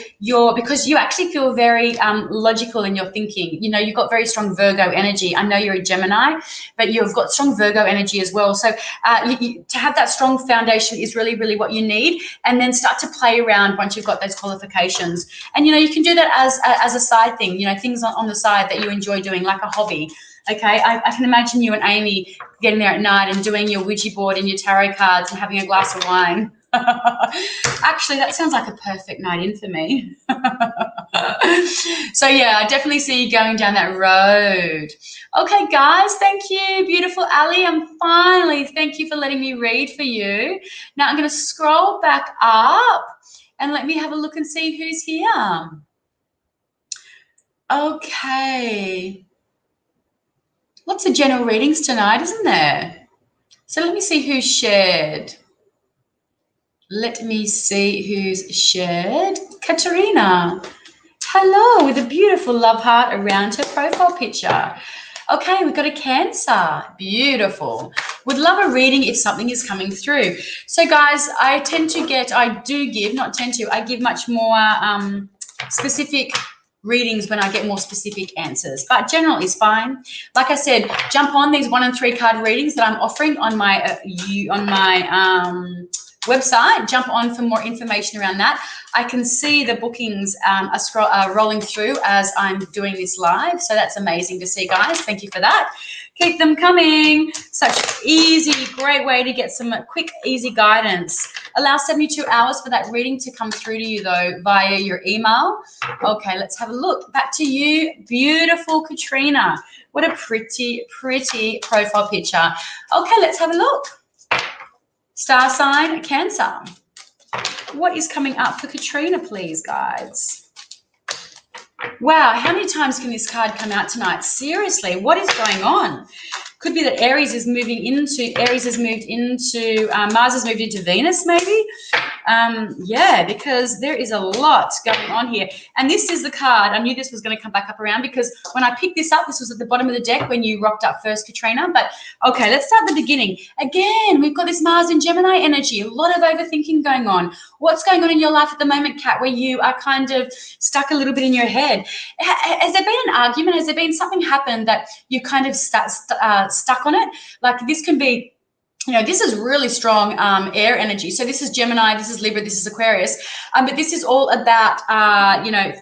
because you actually feel very logical in your thinking. You've got very strong Virgo energy. I know you're a Gemini, but you've got strong Virgo energy as well. So to have that strong foundation is really, really what you need. And then start to play around once you've got those qualifications. And, you can do that as a side thing, things on the side that you enjoy doing, like a hobby. Okay, I can imagine you and Amy getting there at night and doing your Ouija board and your tarot cards and having a glass of wine. Actually, that sounds like a perfect night in for me. So, yeah, I definitely see you going down that road. Okay, guys, thank you, beautiful Ali. Thank you for letting me read for you. Now I'm going to scroll back up and let me have a look and see who's here. Okay. Lots of general readings tonight, isn't there? So let me see who shared. Let me see who's shared. Katerina. Hello, with a beautiful love heart around her profile picture. Okay, we've got a Cancer. Beautiful. Would love a reading if something is coming through. So, guys, I give much more specific readings when I get more specific answers, but general is fine. Like I said, jump on these 1 and 3 card readings that I'm offering on my website. Jump on for more information around that. I can see the bookings are rolling through as I'm doing this live, so that's amazing to see, guys. Thank you for that. Keep them coming. Such easy, great way to get some quick, easy guidance. Allow 72 hours for that reading to come through to you, though, via your email. Okay, let's have a look. Back to you, beautiful Katrina. What a pretty, pretty profile picture. Okay, let's have a look. Star sign, Cancer. What is coming up for Katrina, please, guys? Wow, how many times can this card come out tonight? Seriously, what is going on? Could be that Mars has moved into Venus, maybe. Yeah, because there is a lot going on here. And this is the card. I knew this was going to come back up around because when I picked this up, this was at the bottom of the deck when you rocked up first, Katrina. But okay, let's start at the beginning. Again, we've got this Mars and Gemini energy, a lot of overthinking going on. What's going on in your life at the moment, Kat, where you are kind of stuck a little bit in your head? Has there been an argument? Has there been something happened that you kind of stuck on it? Like this can be, this is really strong air energy. So this is Gemini, this is Libra, this is Aquarius. But this is all about,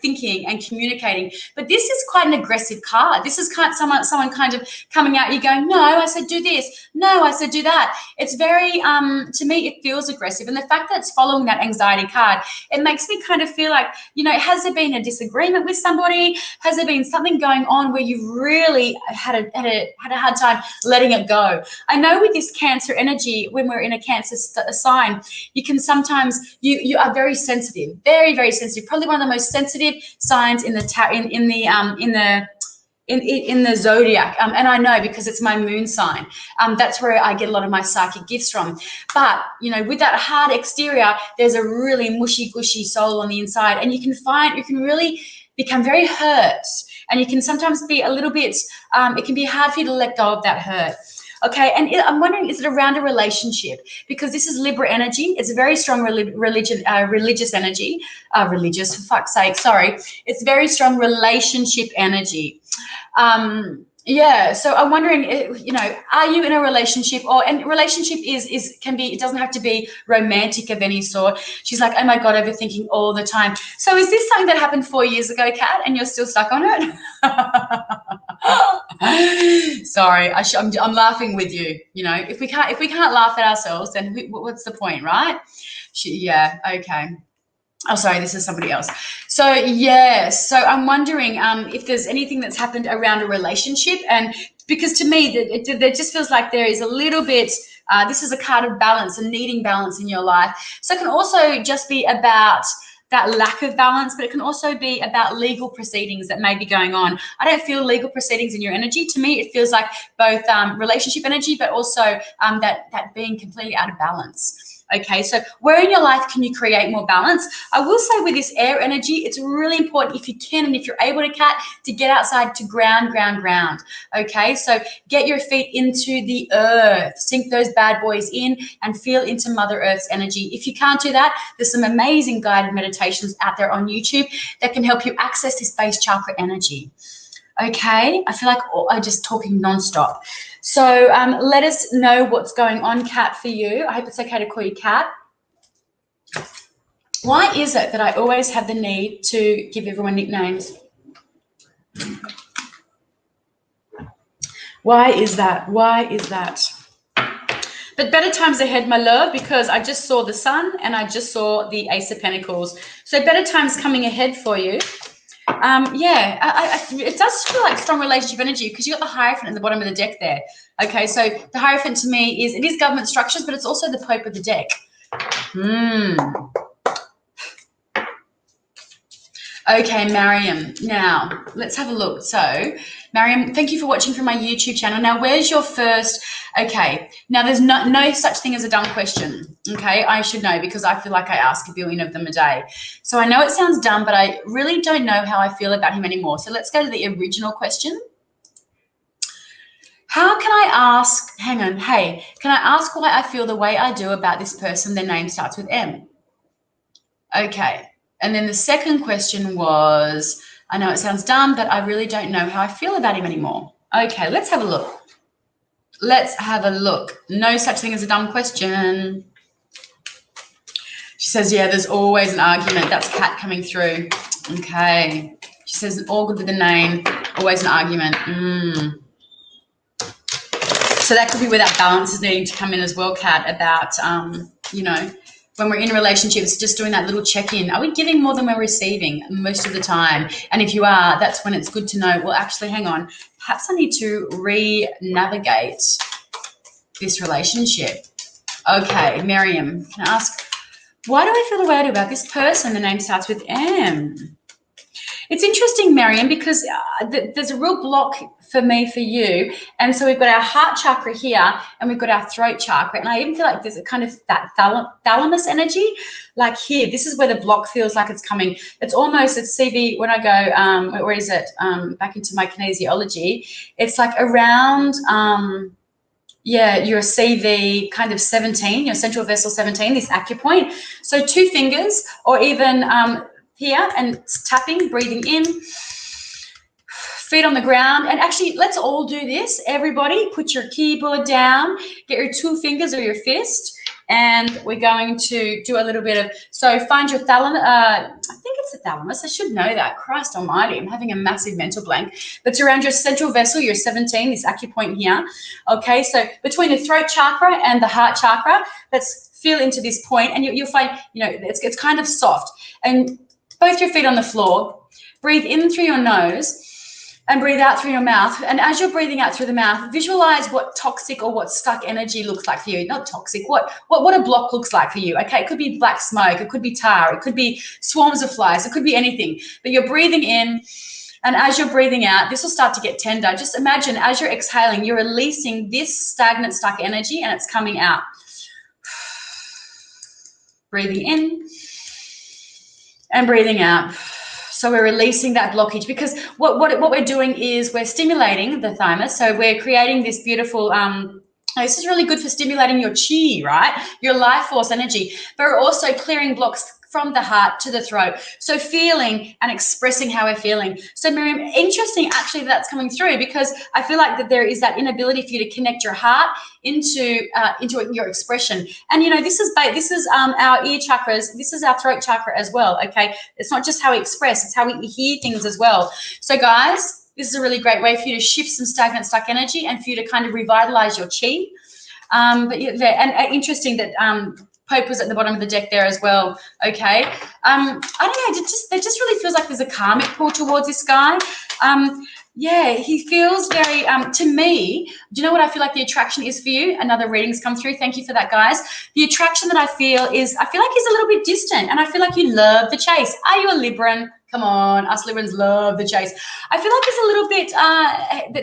thinking and communicating. But this is quite an aggressive card. This is kind of someone kind of coming at you going, no, I said do this. No, I said do that. It's very, to me, it feels aggressive. And the fact that it's following that anxiety card, it makes me kind of feel like, has there been a disagreement with somebody? Has there been something going on where you've really had a hard time letting it go? I know with this Cancer energy, when we're in a Cancer sign, you can sometimes you are very sensitive, very, very sensitive. Probably one of the most sensitive signs in the zodiac, and I know because it's my moon sign. That's where I get a lot of my psychic gifts from. But with that hard exterior, there's a really mushy gushy soul on the inside, and you can really become very hurt, and you can sometimes be a little bit. It can be hard for you to let go of that hurt. Okay, and I'm wondering, is it around a relationship? Because this is Libra energy. It's a very strong religious energy. Religious, for fuck's sake, sorry. It's very strong relationship energy. Yeah, so I'm wondering, are you in a relationship? And relationship it doesn't have to be romantic of any sort. She's like, oh my God, overthinking all the time. So is this something that happened 4 years ago, Kat, and you're still stuck on it? Sorry, I'm laughing with you. If we can't laugh at ourselves, then what's the point, right? Yeah, okay. Oh, sorry, this is somebody else. So, yeah, so I'm wondering if there's anything that's happened around a relationship. And because to me, it just feels like there is a little bit, this is a card of balance and needing balance in your life. So it can also just be about that lack of balance, but it can also be about legal proceedings that may be going on. I don't feel legal proceedings in your energy. To me, it feels like both relationship energy, but also that being completely out of balance. Okay, so where in your life can you create more balance? I will say with this air energy, it's really important if you can and if you're able to, Kat, to get outside to ground. Okay, so get your feet into the earth, sink those bad boys in and feel into Mother Earth's energy. If you can't do that, there's some amazing guided meditations out there on YouTube that can help you access this base chakra energy. Okay, I feel like I'm just talking nonstop. So let us know what's going on, Kat, for you. I hope it's okay to call you Kat. Why is it that I always have the need to give everyone nicknames? Why is that? Why is that? But better times ahead, my love, because I just saw the Sun and I just saw the Ace of Pentacles. So better times coming ahead for you. It does feel like strong relationship energy because you got the Hierophant at the bottom of the deck there. Okay, so the Hierophant to me is government structures, but it's also the Pope of the deck. Okay, Mariam. Now, let's have a look. So, Mariam, thank you for watching from my YouTube channel. Now, where's your first? Okay, now there's no such thing as a dumb question. Okay, I should know because I feel like I ask a billion of them a day. So I know it sounds dumb, but I really don't know how I feel about him anymore. So let's go to the original question. How can I ask, hang on, hey, can I ask why I feel the way I do about this person? Their name starts with M. Okay. And then the second question was, I know it sounds dumb, but I really don't know how I feel about him anymore. Okay, let's have a look. Let's have a look. No such thing as a dumb question. She says, yeah, there's always an argument. That's Kat coming through. Okay. She says, all good with the name, always an argument. So that could be where that balance is needing to come in as well, Kat, about, you know, when we're in relationships, just doing that little check-in. Are we giving more than we're receiving most of the time? And if you are, that's when it's good to know, well, actually, hang on, perhaps I need to re-navigate this relationship. Okay, Miriam, can I ask, why do I feel the way I do about this person? The name starts with M. It's interesting, Mariam, because there's a real block for me for you. And so we've got our heart chakra here and we've got our throat chakra. And I even feel like there's a kind of that thalamus energy. Like here, this is where the block feels like it's coming. It's almost, it's CV, when I go, where is it? Back into my kinesiology. It's like around, your CV kind of 17, your central vessel 17, this acupoint. So 2 fingers or even here and tapping, breathing in, feet on the ground. And actually, let's all do this. Everybody, put your keyboard down, get your 2 fingers or your fist, and we're going to do a little bit of, so find your thalamus. I think it's the thalamus. I should know that. Christ almighty, I'm having a massive mental blank. But it's around your central vessel, your 17, this acupoint here. Okay, so between the throat chakra and the heart chakra, let's feel into this point, and you'll find, it's kind of soft. And both your feet on the floor, breathe in through your nose and breathe out through your mouth. And as you're breathing out through the mouth, visualize what toxic or what stuck energy looks like for you. Not toxic, what a block looks like for you. Okay, it could be black smoke, it could be tar, it could be swarms of flies, it could be anything. But you're breathing in, and as you're breathing out, this will start to get tender. Just imagine as you're exhaling, you're releasing this stagnant, stuck energy and it's coming out. Breathing in and breathing out. So we're releasing that blockage, because what we're doing is we're stimulating the thymus. So we're creating this beautiful, this is really good for stimulating your chi, right? Your life force energy, but we're also clearing blocks from the heart to the throat. So feeling and expressing how we're feeling. So Miriam, interesting actually that's coming through, because I feel like that there is that inability for you to connect your heart into your expression. And this is our ear chakras. This is our throat chakra as well. Okay, it's not just how we express; it's how we hear things as well. So guys, this is a really great way for you to shift some stagnant, stuck energy and for you to kind of revitalize your chi. Interesting that Pope was at the bottom of the deck there as well. Okay, I don't know. It just really feels like there's a karmic pull towards this guy. Yeah, he feels very, to me, do you know what I feel like the attraction is for you? Another reading's come through. Thank you for that, guys. The attraction that I feel like he's a little bit distant, and I feel like you love the chase. Are you a Libran? Come on, us Librans love the chase. I feel like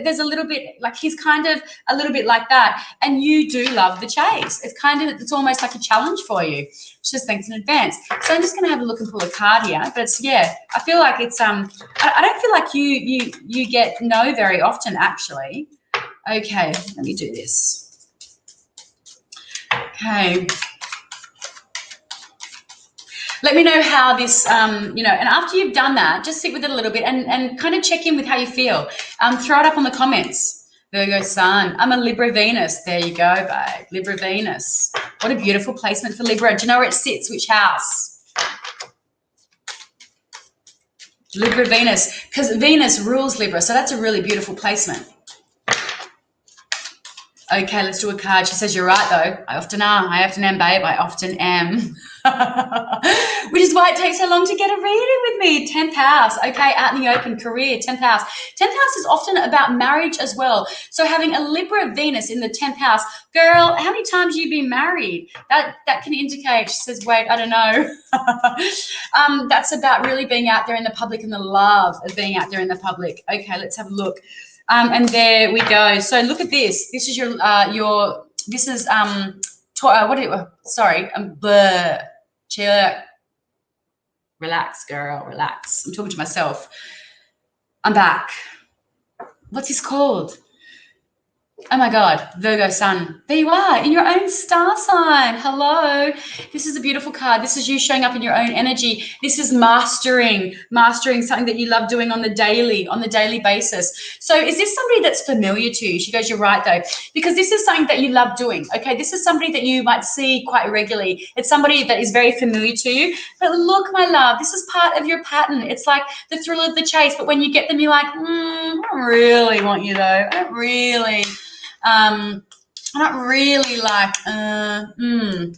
there's a little bit, like he's kind of a little bit like that, and you do love the chase. It's almost like a challenge for you. Just thanks in advance. So I'm just going to have a look and pull a card here. But I feel like it's I don't feel like you get no very often actually. Okay, let me do this. Okay. Let me know how this, and after you've done that, just sit with it a little bit and kind of check in with how you feel. Throw it up on the comments. Virgo Sun. I'm a Libra Venus. There you go, babe. Libra Venus. What a beautiful placement for Libra. Do you know where it sits? Which house? Libra Venus. Because Venus rules Libra. So that's a really beautiful placement. Okay, let's do a card. She says, you're right, though. I often am, babe. I often am. Which is why it takes so long to get a reading with me. 10th house. Okay, out in the open, career, 10th house. 10th house is often about marriage as well. So having a Libra Venus in the 10th house, girl, how many times have you been married? That can indicate. She says, wait, I don't know. That's about really being out there in the public and the love of being out there in the public. Okay, let's have a look. And there we go. So look at this. This is this is blur. Chill. Relax, girl, relax. I'm talking to myself. I'm back. What's this called? Oh my God, Virgo sun. There you are, in your own star sign. Hello. This is a beautiful card. This is you showing up in your own energy. This is mastering something that you love doing on the daily basis. So is this somebody that's familiar to you? She goes, you're right though, because this is something that you love doing. Okay, this is somebody that you might see quite regularly. It's somebody that is very familiar to you. But look, my love, this is part of your pattern. It's like the thrill of the chase. But when you get them, you're like, I don't really want you though. I don't really. I'm not really like,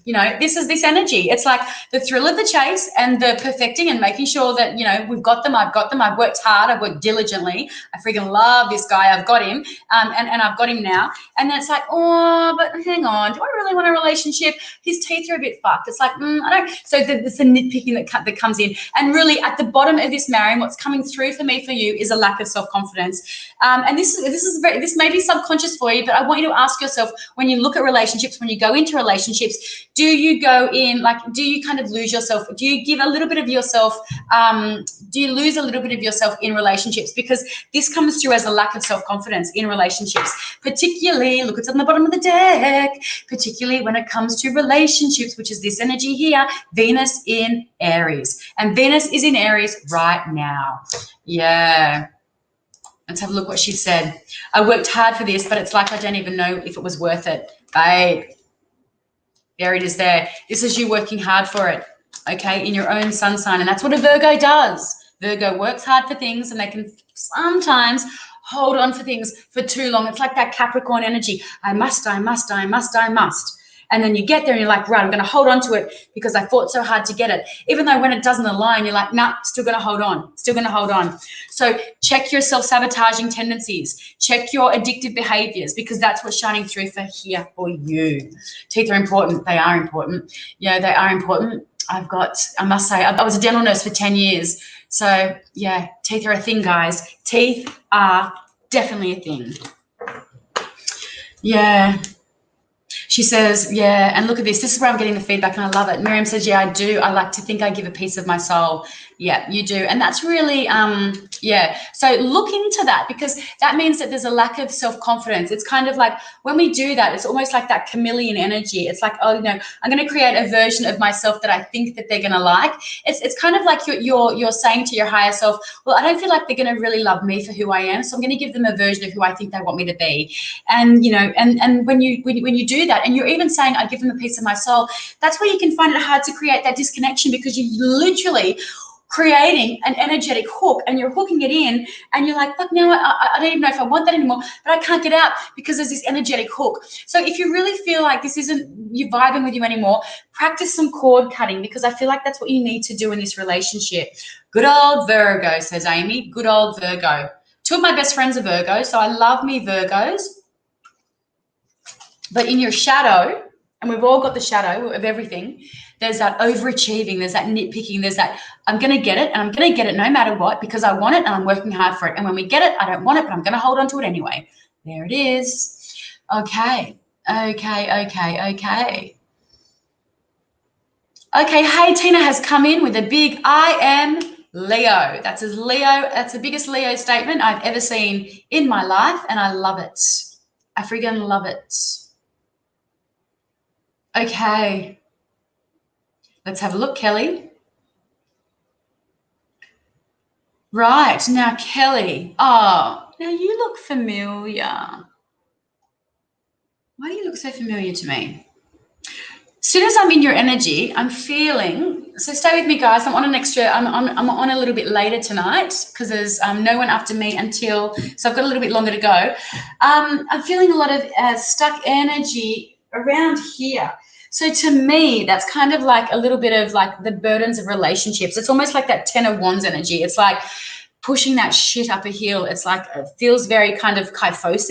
you know, this is this energy. It's like the thrill of the chase and the perfecting and making sure that, you know, we've got them, I've got them, I've worked hard, I've worked diligently. I freaking love this guy, I've got him, and I've got him now. And then it's like, oh, but hang on, do I really want a relationship? His teeth are a bit fucked. It's like, I don't. So there's the nitpicking that comes in. And really at the bottom of this marrying, what's coming through for me, for you, is a lack of self-confidence. And this may be subconscious for you, but I want you to ask yourself, when you look at relationships, when you go into relationships, do you go in, like, do you kind of lose yourself? Do you give a little bit of yourself, do you lose a little bit of yourself in relationships? Because this comes through as a lack of self-confidence in relationships, particularly, look, it's on the bottom of the deck, particularly when it comes to relationships, which is this energy here, Venus in Aries. And Venus is in Aries right now. Yeah. Let's have a look what she said. I worked hard for this, but it's like I don't even know if it was worth it. Babe, there it is there. This is you working hard for it, okay, in your own sun sign. And that's what a Virgo does. Virgo works hard for things, and they can sometimes hold on for things for too long. It's like that Capricorn energy. I must. And then you get there and you're like, right, I'm going to hold on to it because I fought so hard to get it. Even though when it doesn't align, you're like, nah, still going to hold on. So check your self-sabotaging tendencies. Check your addictive behaviors, because that's what's shining through for here for you. Teeth are important. They are important. Yeah, they are important. I must say, I was a dental nurse for 10 years. So, yeah, teeth are a thing, guys. Teeth are definitely a thing. Yeah. She says, yeah, and look at this. This is where I'm getting the feedback, and I love it. Miriam says, yeah, I do. I like to think I give a piece of my soul. Yeah, you do. And that's really, yeah. So look into that, because that means that there's a lack of self-confidence. It's kind of like when we do that, it's almost like that chameleon energy. It's like, oh, you know, I'm going to create a version of myself that I think that they're going to like. It's kind of like you're saying to your higher self, well, I don't feel like they're going to really love me for who I am, so I'm going to give them a version of who I think they want me to be. And, you know, and when you do that, and you're even saying, I give them a piece of my soul, that's where you can find it hard to create that disconnection, because you're literally creating an energetic hook, and you're hooking it in, and you're like, fuck, now I don't even know if I want that anymore, but I can't get out because there's this energetic hook. So if you really feel like this isn't you vibing with you anymore, practice some cord cutting, because I feel like that's what you need to do in this relationship. Good old Virgo, says Amy. Good old Virgo. Two of my best friends are Virgos, so I love me Virgos. But in your shadow, and we've all got the shadow of everything, there's that overachieving, there's that nitpicking, there's that I'm going to get it, and I'm going to get it no matter what, because I want it and I'm working hard for it. And when we get it, I don't want it, but I'm going to hold on to it anyway. There it is. Okay. Okay, hey, Tina has come in with a big I am Leo. That's the biggest Leo statement I've ever seen in my life, and I love it. I freaking love it. Okay. Let's have a look, Kelly. Right, now Kelly. Oh, now you look familiar. Why do you look so familiar to me? soon as I'm in your energy, I'm feeling, so stay with me, guys. I'm on a little bit later tonight because there's no one after me so I've got a little bit longer to go. I'm feeling a lot of stuck energy around here. So to me, that's kind of like a little bit of like the burdens of relationships. It's almost like that 10 of Wands energy. It's like pushing that shit up a hill. It's like, it feels very kind of kyphosis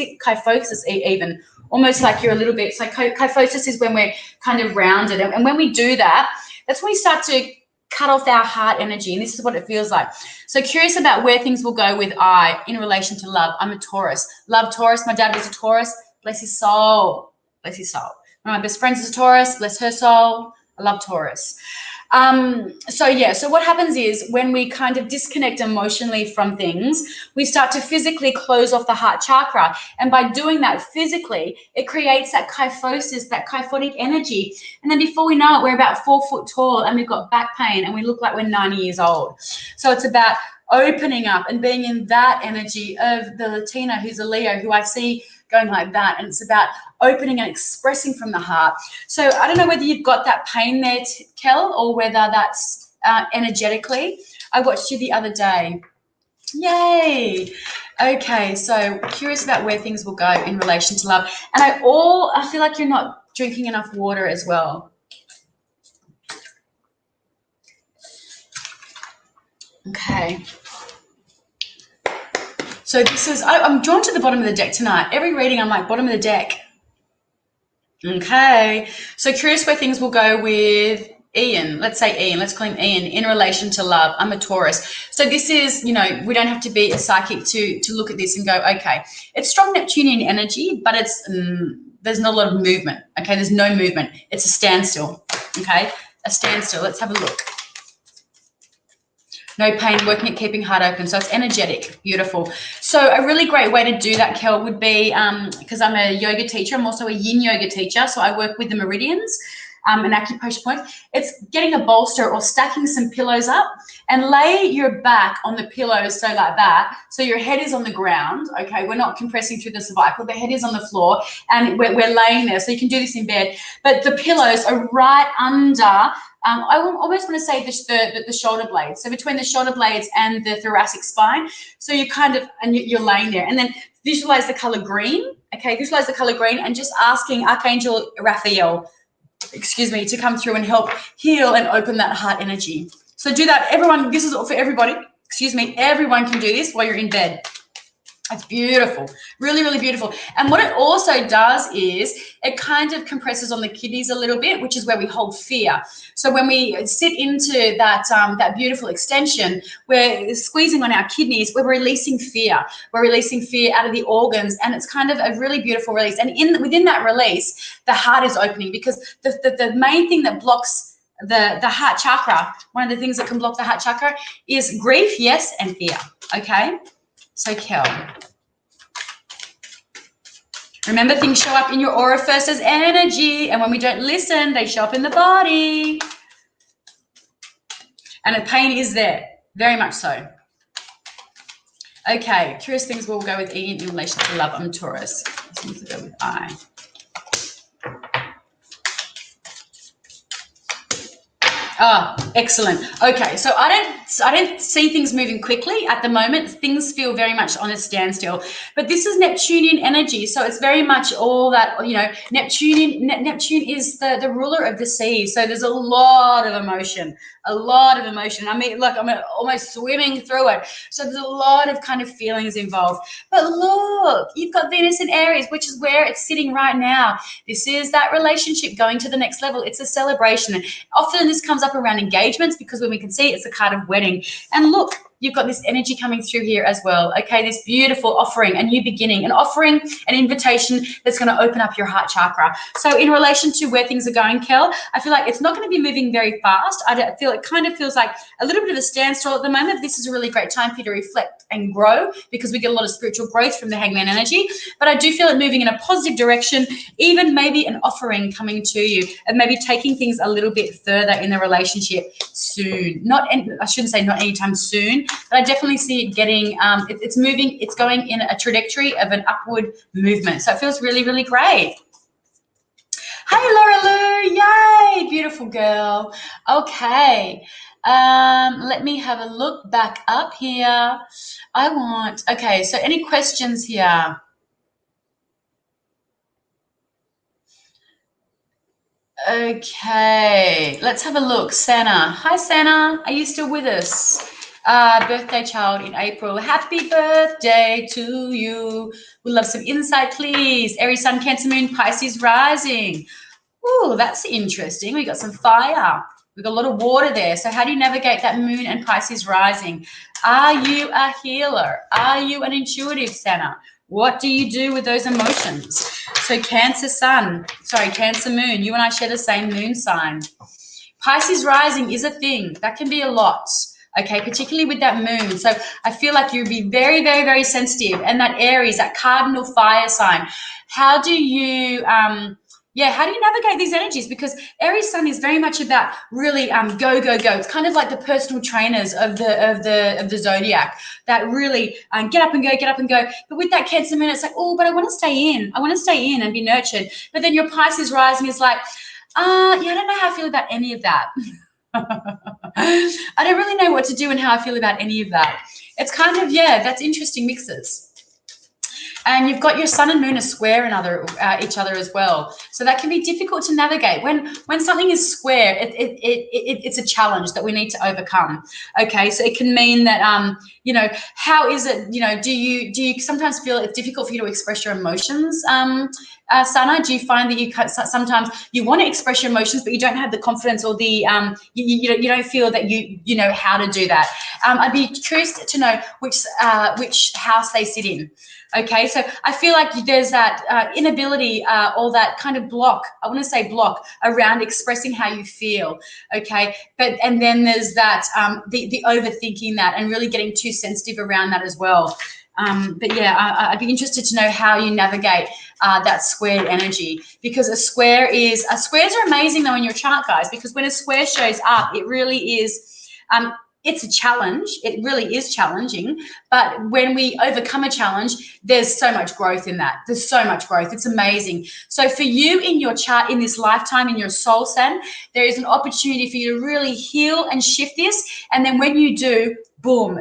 even. Almost like you're a little bit, so kyphosis is when we're kind of rounded. And when we do that, that's when we start to cut off our heart energy. And this is what it feels like. So curious about where things will go with I in relation to love. I'm a Taurus. Love Taurus. My dad was a Taurus. Bless his soul. Bless his soul. One of my best friends is a Taurus. Bless her soul. I love Taurus. So what happens is when we kind of disconnect emotionally from things, we start to physically close off the heart chakra. And by doing that physically, it creates that kyphosis, that kyphotic energy. And then before we know it, we're about 4 foot tall and we've got back pain and we look like we're 90 years old. So it's about opening up and being in that energy of the Latina who's a Leo, who I see going like that. And it's about opening and expressing from the heart. So I don't know whether you've got that pain there, Kel, or whether that's energetically. I watched you the other day. Yay. Okay, so curious about where things will go in relation to love. And I feel like you're not drinking enough water as well. Okay. So this is, I'm drawn to the bottom of the deck tonight. Every reading, I'm like, bottom of the deck. Okay. So curious where things will go with Ian. Let's say Ian. Let's call him Ian in relation to love. I'm a Taurus. So this is, we don't have to be a psychic to look at this and go, okay, it's strong Neptunian energy, but it's there's not a lot of movement. Okay, there's no movement. It's a standstill. Okay, a standstill. Let's have a look. No pain, working at keeping heart open. So it's energetic. Beautiful. So a really great way to do that, Kel, would be, because I'm a yoga teacher, I'm also a yin yoga teacher, so I work with the meridians and acupressure points. It's getting a bolster or stacking some pillows up and lay your back on the pillows, so like that. So your head is on the ground, okay? We're not compressing through the cervical. The head is on the floor and we're laying there. So you can do this in bed. But the pillows are right under, I almost want to say the shoulder blades. So between the shoulder blades and the thoracic spine. So you kind of, and you're laying there. And then visualize the color green. Okay, visualize the color green and just asking Archangel Raphael, to come through and help heal and open that heart energy. So do that. Everyone, this is for everybody. Everyone can do this while you're in bed. It's beautiful, really, really beautiful. And what it also does is it kind of compresses on the kidneys a little bit, which is where we hold fear. So when we sit into that beautiful extension, we're squeezing on our kidneys, we're releasing fear. We're releasing fear out of the organs, and it's kind of a really beautiful release. And within that release, the heart is opening, because the main thing that blocks the heart chakra, one of the things that can block the heart chakra is grief, yes, and fear, okay? So Kel, remember, things show up in your aura first as energy, and when we don't listen, they show up in the body. And the pain is there, very much so. Okay, curious things will go with Ian in relation to love. I'm Taurus. Things will go with I. Ah, excellent. Okay, so I don't see things moving quickly at the moment. Things feel very much on a standstill. But this is Neptunian energy, so it's very much all that, Neptune is the ruler of the sea. So there's a lot of emotion. I mean, look, I'm almost swimming through it. So there's a lot of kind of feelings involved. But look, you've got Venus in Aries, which is where it's sitting right now. This is that relationship going to the next level. It's a celebration. Often this comes up around engagements, because when we can see it's a card of wedding. And look, you've got this energy coming through here as well. Okay, this beautiful offering, a new beginning, an offering, an invitation that's going to open up your heart chakra. So in relation to where things are going, Kel, I feel like it's not going to be moving very fast. I feel it kind of feels like a little bit of a standstill at the moment. This is a really great time for you to reflect and grow, because we get a lot of spiritual growth from the Hangman energy. But I do feel it moving in a positive direction, even maybe an offering coming to you, and maybe taking things a little bit further in the relationship soon. I shouldn't say not anytime soon, but I definitely see it getting, it's moving, it's going in a trajectory of an upward movement. So it feels really, really great. Hey, Laura Lou. Yay, beautiful girl. Okay. Let me have a look back up here. Okay, so any questions here? Okay, let's have a look. Santa. Hi, Santa. Are you still with us? Birthday child in April. Happy birthday to you. We'd love some insight, please. Aries, Sun, Cancer, Moon, Pisces rising. Ooh, that's interesting. We got some fire. We've got a lot of water there. So how do you navigate that Moon and Pisces rising? Are you a healer? Are you an intuitive, Santa? What do you do with those emotions? So Cancer Moon, you and I share the same moon sign. Pisces rising is a thing. That can be a lot, okay, particularly with that moon. So I feel like you'd be very, very, very sensitive. And that Aries, that cardinal fire sign, how do you how do you navigate these energies? Because Aries Sun is very much about really go, go, go. It's kind of like the personal trainers of the zodiac that really get up and go, get up and go. But with that Cancer Moon, it's like, oh, but I want to stay in. I want to stay in and be nurtured. But then your Pisces rising is like, I don't know how I feel about any of that. I don't really know what to do and how I feel about any of that. It's kind of, that's interesting mixes. And you've got your Sun and Moon are square in each other as well. So that can be difficult to navigate. When something is square, it's a challenge that we need to overcome. Okay, so it can mean that how is it? Do you sometimes feel it's difficult for you to express your emotions? Sana, do you find that sometimes you want to express your emotions, but you don't have the confidence or the you don't feel that you know how to do that? I'd be curious to know which house they sit in. Okay, so I feel like there's that inability or that kind of block, I want to say block, around expressing how you feel, okay? And then there's that, the overthinking that and really getting too sensitive around that as well. I'd be interested to know how you navigate that squared energy, because squares are amazing though in your chart, guys, because when a square shows up, it really is, it's a challenge. It really is challenging. But when we overcome a challenge, there's so much growth in that. There's so much growth. It's amazing. So for you in your chart, in this lifetime, in your soul sun, there is an opportunity for you to really heal and shift this. And then when you do, boom,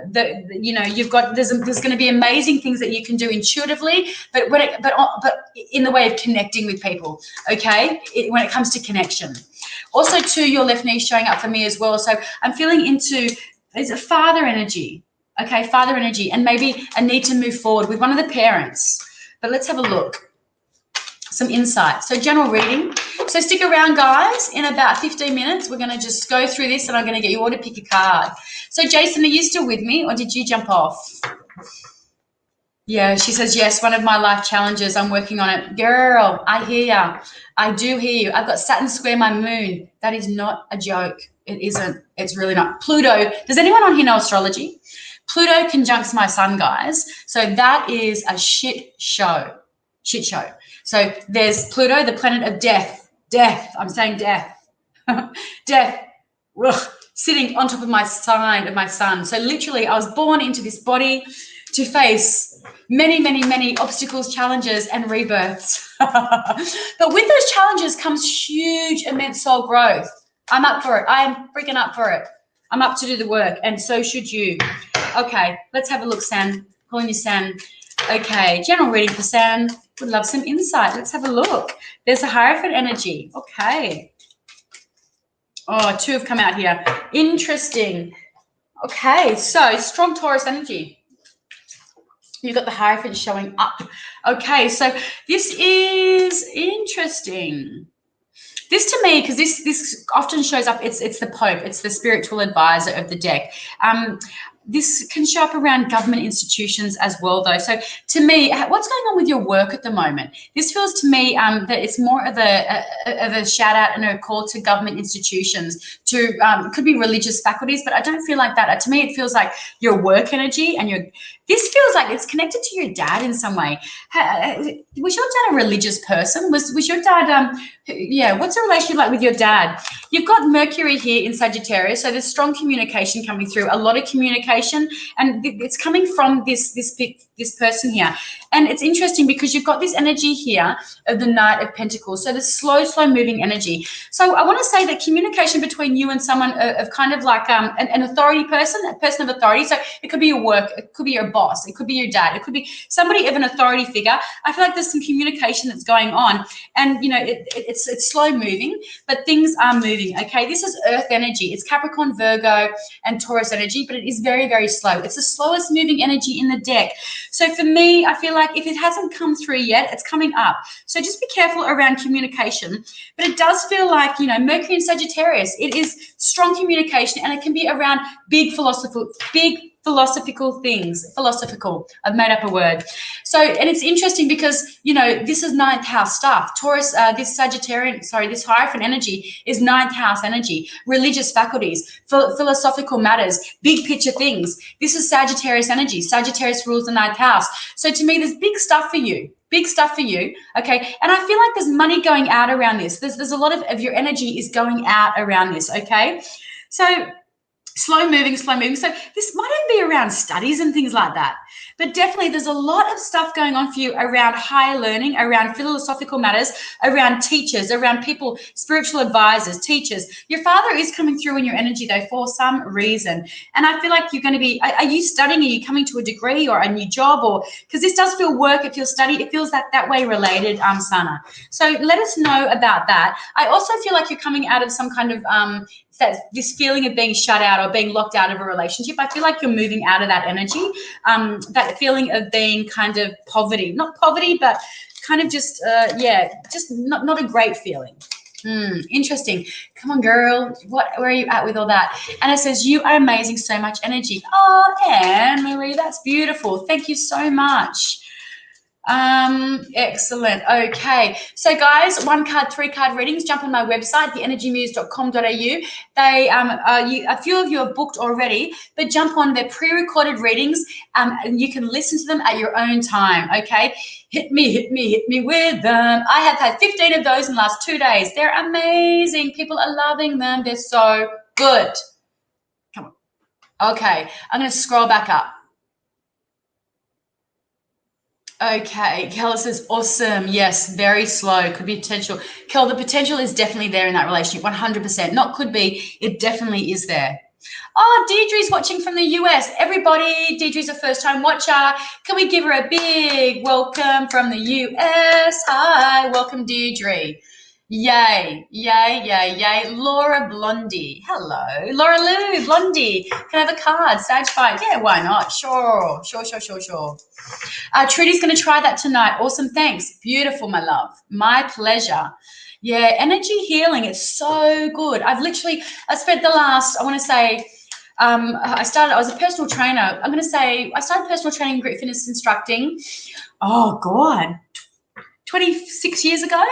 you've got, there's going to be amazing things that you can do intuitively, but in the way of connecting with people, okay? When it comes to connection. Also too, your left knee showing up for me as well. So I'm feeling into, there's a father energy, okay? Father energy, and maybe a need to move forward with one of the parents. But let's have a look. Some insight. So general reading. So stick around, guys. In about 15 minutes, we're going to just go through this and I'm going to get you all to pick a card. So Jason, are you still with me or did you jump off? Yeah, she says, yes, one of my life challenges. I'm working on it. Girl, I hear ya. I do hear you. I've got Saturn square my moon. That is not a joke. It isn't. It's really not. Pluto. Does anyone on here know astrology? Pluto conjuncts my sun, guys. So that is a shit show. Shit show. So there's Pluto, the planet of death. Death. I'm saying death. Death. Ugh. Sitting on top of my sign of my sun. So literally I was born into this body to face many, many, many obstacles, challenges, and rebirths. But with those challenges comes huge, immense soul growth. I'm up for it. I am freaking up for it. I'm up to do the work, and so should you. Okay, let's have a look, San. Calling you San. Okay, general reading for San. Would love some insight. Let's have a look. There's a Hierophant energy. Okay. Oh, two have come out here. Interesting. Okay, so strong Taurus energy. You've got the Hierophant showing up. Okay, so this is interesting. This to me, because this often shows up, it's the Pope, it's the spiritual advisor of the deck. This can show up around government institutions as well, though. So to me, what's going on with your work at the moment? This feels to me that it's more of a shout out and a call to government institutions to, it could be religious faculties, but I don't feel like that. To me, it feels like your work energy and This feels like it's connected to your dad in some way. Was your dad a religious person? Was your dad, what's the relationship like with your dad? You've got Mercury here in Sagittarius, so there's strong communication coming through, a lot of communication, and it's coming from this person here. And it's interesting because you've got this energy here of the Knight of Pentacles, so the slow moving energy. So I want to say that communication between you and someone of kind of like an authority person, a person of authority. So it could be your work, it could be your boss, it could be your dad, it could be somebody of an authority figure. I feel like there's some communication that's going on, and you know it's slow moving, but things are moving. Okay, this is Earth energy. It's Capricorn, Virgo, and Taurus energy, but it is very, very slow. It's the slowest moving energy in the deck. So for me, I feel like if it hasn't come through yet, it's coming up. So just be careful around communication. But it does feel like, you know, Mercury in Sagittarius, it is strong communication, and it can be around big philosophical things. Philosophical, I've made up a word. So, and it's interesting because, you know, this is ninth house stuff. Taurus, this Hierophant energy is ninth house energy, religious faculties, philosophical matters, big picture things. This is Sagittarius energy. Sagittarius rules the ninth house. So to me, there's big stuff for you. Big stuff for you, okay? And I feel like there's money going out around this. There's a lot of your energy is going out around this, okay? So slow moving. So this might even be around studies and things like that. But definitely there's a lot of stuff going on for you around higher learning, around philosophical matters, around teachers, around people, spiritual advisors, teachers. Your father is coming through in your energy though for some reason. And I feel like you're going to be, are you studying? Are you coming to a degree or a new job? Or because this does feel work, it feels study, it feels that way related, Sana. So let us know about that. I also feel like you're coming out of some kind of this feeling of being shut out or being locked out of a relationship. I feel like you're moving out of that energy, that feeling of being kind of not poverty, but kind of just not a great feeling. Interesting. Come on, girl. Where are you at with all that? And it says, you are amazing, so much energy. Oh, Anne Marie, that's beautiful. Thank you so much. Excellent. Okay, so guys, 1 card, 3 card readings. Jump on my website, theenergymuse.com.au. They a few of you have booked already, but jump on their pre-recorded readings, and you can listen to them at your own time. Okay, hit me with them. I have had 15 of those in the last 2 days. They're amazing. People are loving them. They're so good. Come on. Okay, I'm going to scroll back up. Okay, Kel says, awesome. Yes, very slow. Could be potential. Kel, the potential is definitely there in that relationship, 100%. Not could be, it definitely is there. Oh, Deirdre's watching from the US. Everybody, Deirdre's a first-time watcher. Can we give her a big welcome from the US? Hi, welcome, Deirdre. Yay, yay, yay, yay. Laura Blondie. Hello. Laura Lou, Blondie. Can I have a card? Sage 5. Yeah, why not? Sure. Trudy's going to try that tonight. Awesome. Thanks. Beautiful, my love. My pleasure. Yeah, energy healing. It's so good. I spent the last, I want to say, I was a personal trainer. I'm going to say I started personal training, grit fitness instructing. Oh, God. 26 years ago.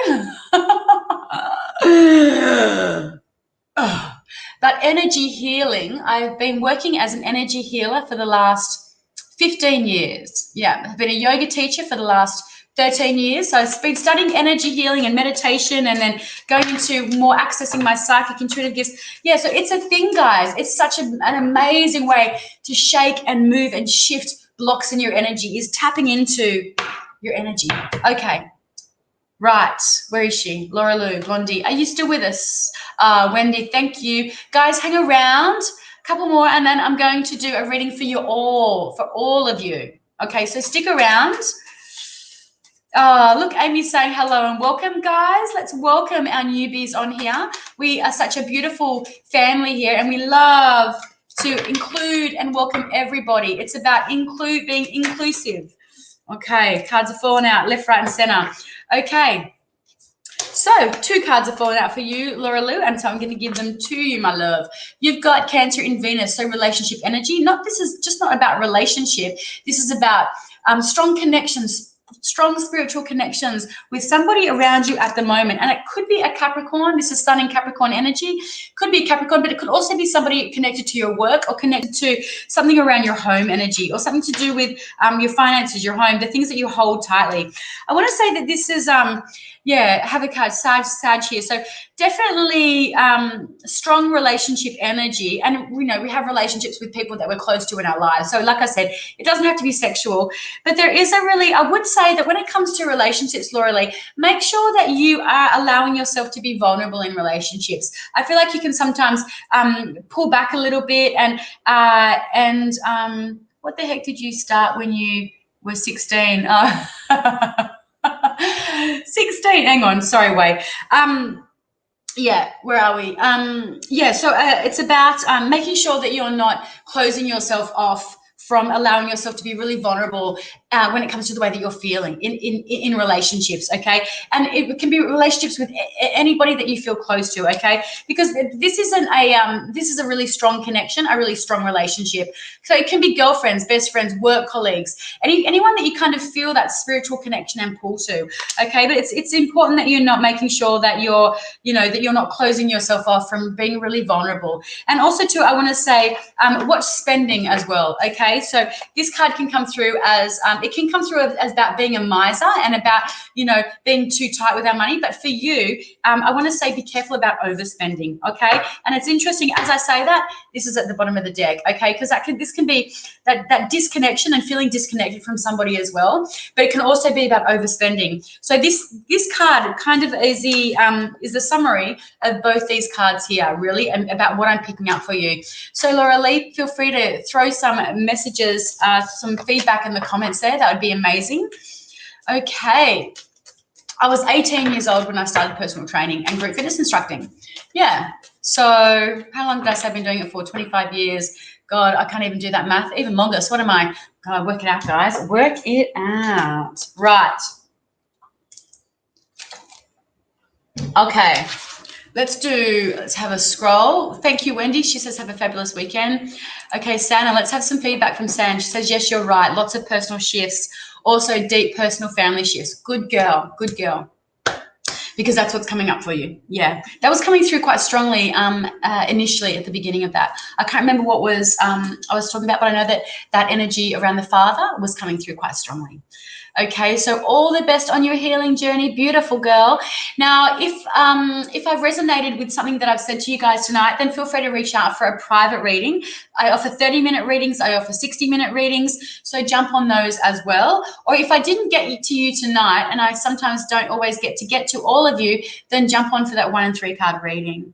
But energy healing, I've been working as an energy healer for the last 15 years. Yeah, I've been a yoga teacher for the last 13 years. So I've been studying energy healing and meditation, and then going into more accessing my psychic intuitive gifts. Yeah, so it's a thing, guys. It's such an amazing way to shake and move and shift blocks in your energy, is tapping into your energy. Okay. Right, where is she? Laura Lou, Blondie. Are you still with us? Wendy, thank you. Guys, hang around. A couple more, and then I'm going to do a reading for you all, for all of you. Okay, so stick around. Look, Amy's saying hello and welcome, guys. Let's welcome our newbies on here. We are such a beautiful family here, and we love to include and welcome everybody. It's about being inclusive. Okay, cards are falling out left, right, and center. Okay, so 2 cards are falling out for you, Laura Lou, and so I'm going to give them to you, my love. You've got Cancer in Venus, so relationship energy. This is just not about relationship. This is about strong connections, strong spiritual connections with somebody around you at the moment. And it could be a Capricorn. This is Sun in Capricorn energy. Could be a Capricorn, but it could also be somebody connected to your work or connected to something around your home energy or something to do with your finances, your home, the things that you hold tightly. I want to say that this is, have a card, Sag here. So definitely strong relationship energy. And, you know, we have relationships with people that we're close to in our lives. So like I said, it doesn't have to be sexual, but there is a really, I would say that when it comes to relationships, Laura Lee, make sure that you are allowing yourself to be vulnerable in relationships. I feel like you can sometimes pull back a little bit and what the heck did you start when you were 16? 16, hang on, sorry, wait. Where are we? So it's about making sure that you're not closing yourself off from allowing yourself to be really vulnerable when it comes to the way that you're feeling in relationships, okay? And it can be relationships with anybody that you feel close to, okay? Because this isn't this is a really strong connection, a really strong relationship. So it can be girlfriends, best friends, work colleagues, anyone that you kind of feel that spiritual connection and pull to, okay? But it's important that you're not making sure that you're, you know, that you're not closing yourself off from being really vulnerable. And also too, I want to say, watch spending as well, okay? So this card can come through as it can come through as about being a miser and about, you know, being too tight with our money. But for you, I want to say be careful about overspending, okay? And it's interesting as I say that, this is at the bottom of the deck, okay? Because this can be that disconnection and feeling disconnected from somebody as well. But it can also be about overspending. So this card kind of is the summary of both these cards here, really, and about what I'm picking up for you. So Laura Lee, feel free to throw some messages, some feedback in the comments there. That would be amazing. Okay. I was 18 years old when I started personal training and group fitness instructing. Yeah. So how long did I say I've been doing it for? 25 years. God, I can't even do that math. Even longer. So what am I? God, work it out, guys. Work it out. Right. Okay. Let's have a scroll. Thank you, Wendy. She says, have a fabulous weekend. Okay, Santa, let's have some feedback from San. She says, yes, you're right. Lots of personal shifts. Also deep personal family shifts. Good girl. Good girl. Because that's what's coming up for you. Yeah. That was coming through quite strongly initially at the beginning of that. I can't remember what was I was talking about, but I know that energy around the father was coming through quite strongly. Okay, so all the best on your healing journey. Beautiful girl. Now, if I've resonated with something that I've said to you guys tonight, then feel free to reach out for a private reading. I offer 30-minute readings. I offer 60-minute readings. So jump on those as well. Or if I didn't get to you tonight, and I sometimes don't always get to all of you, then jump on for that 1 and 3 card reading.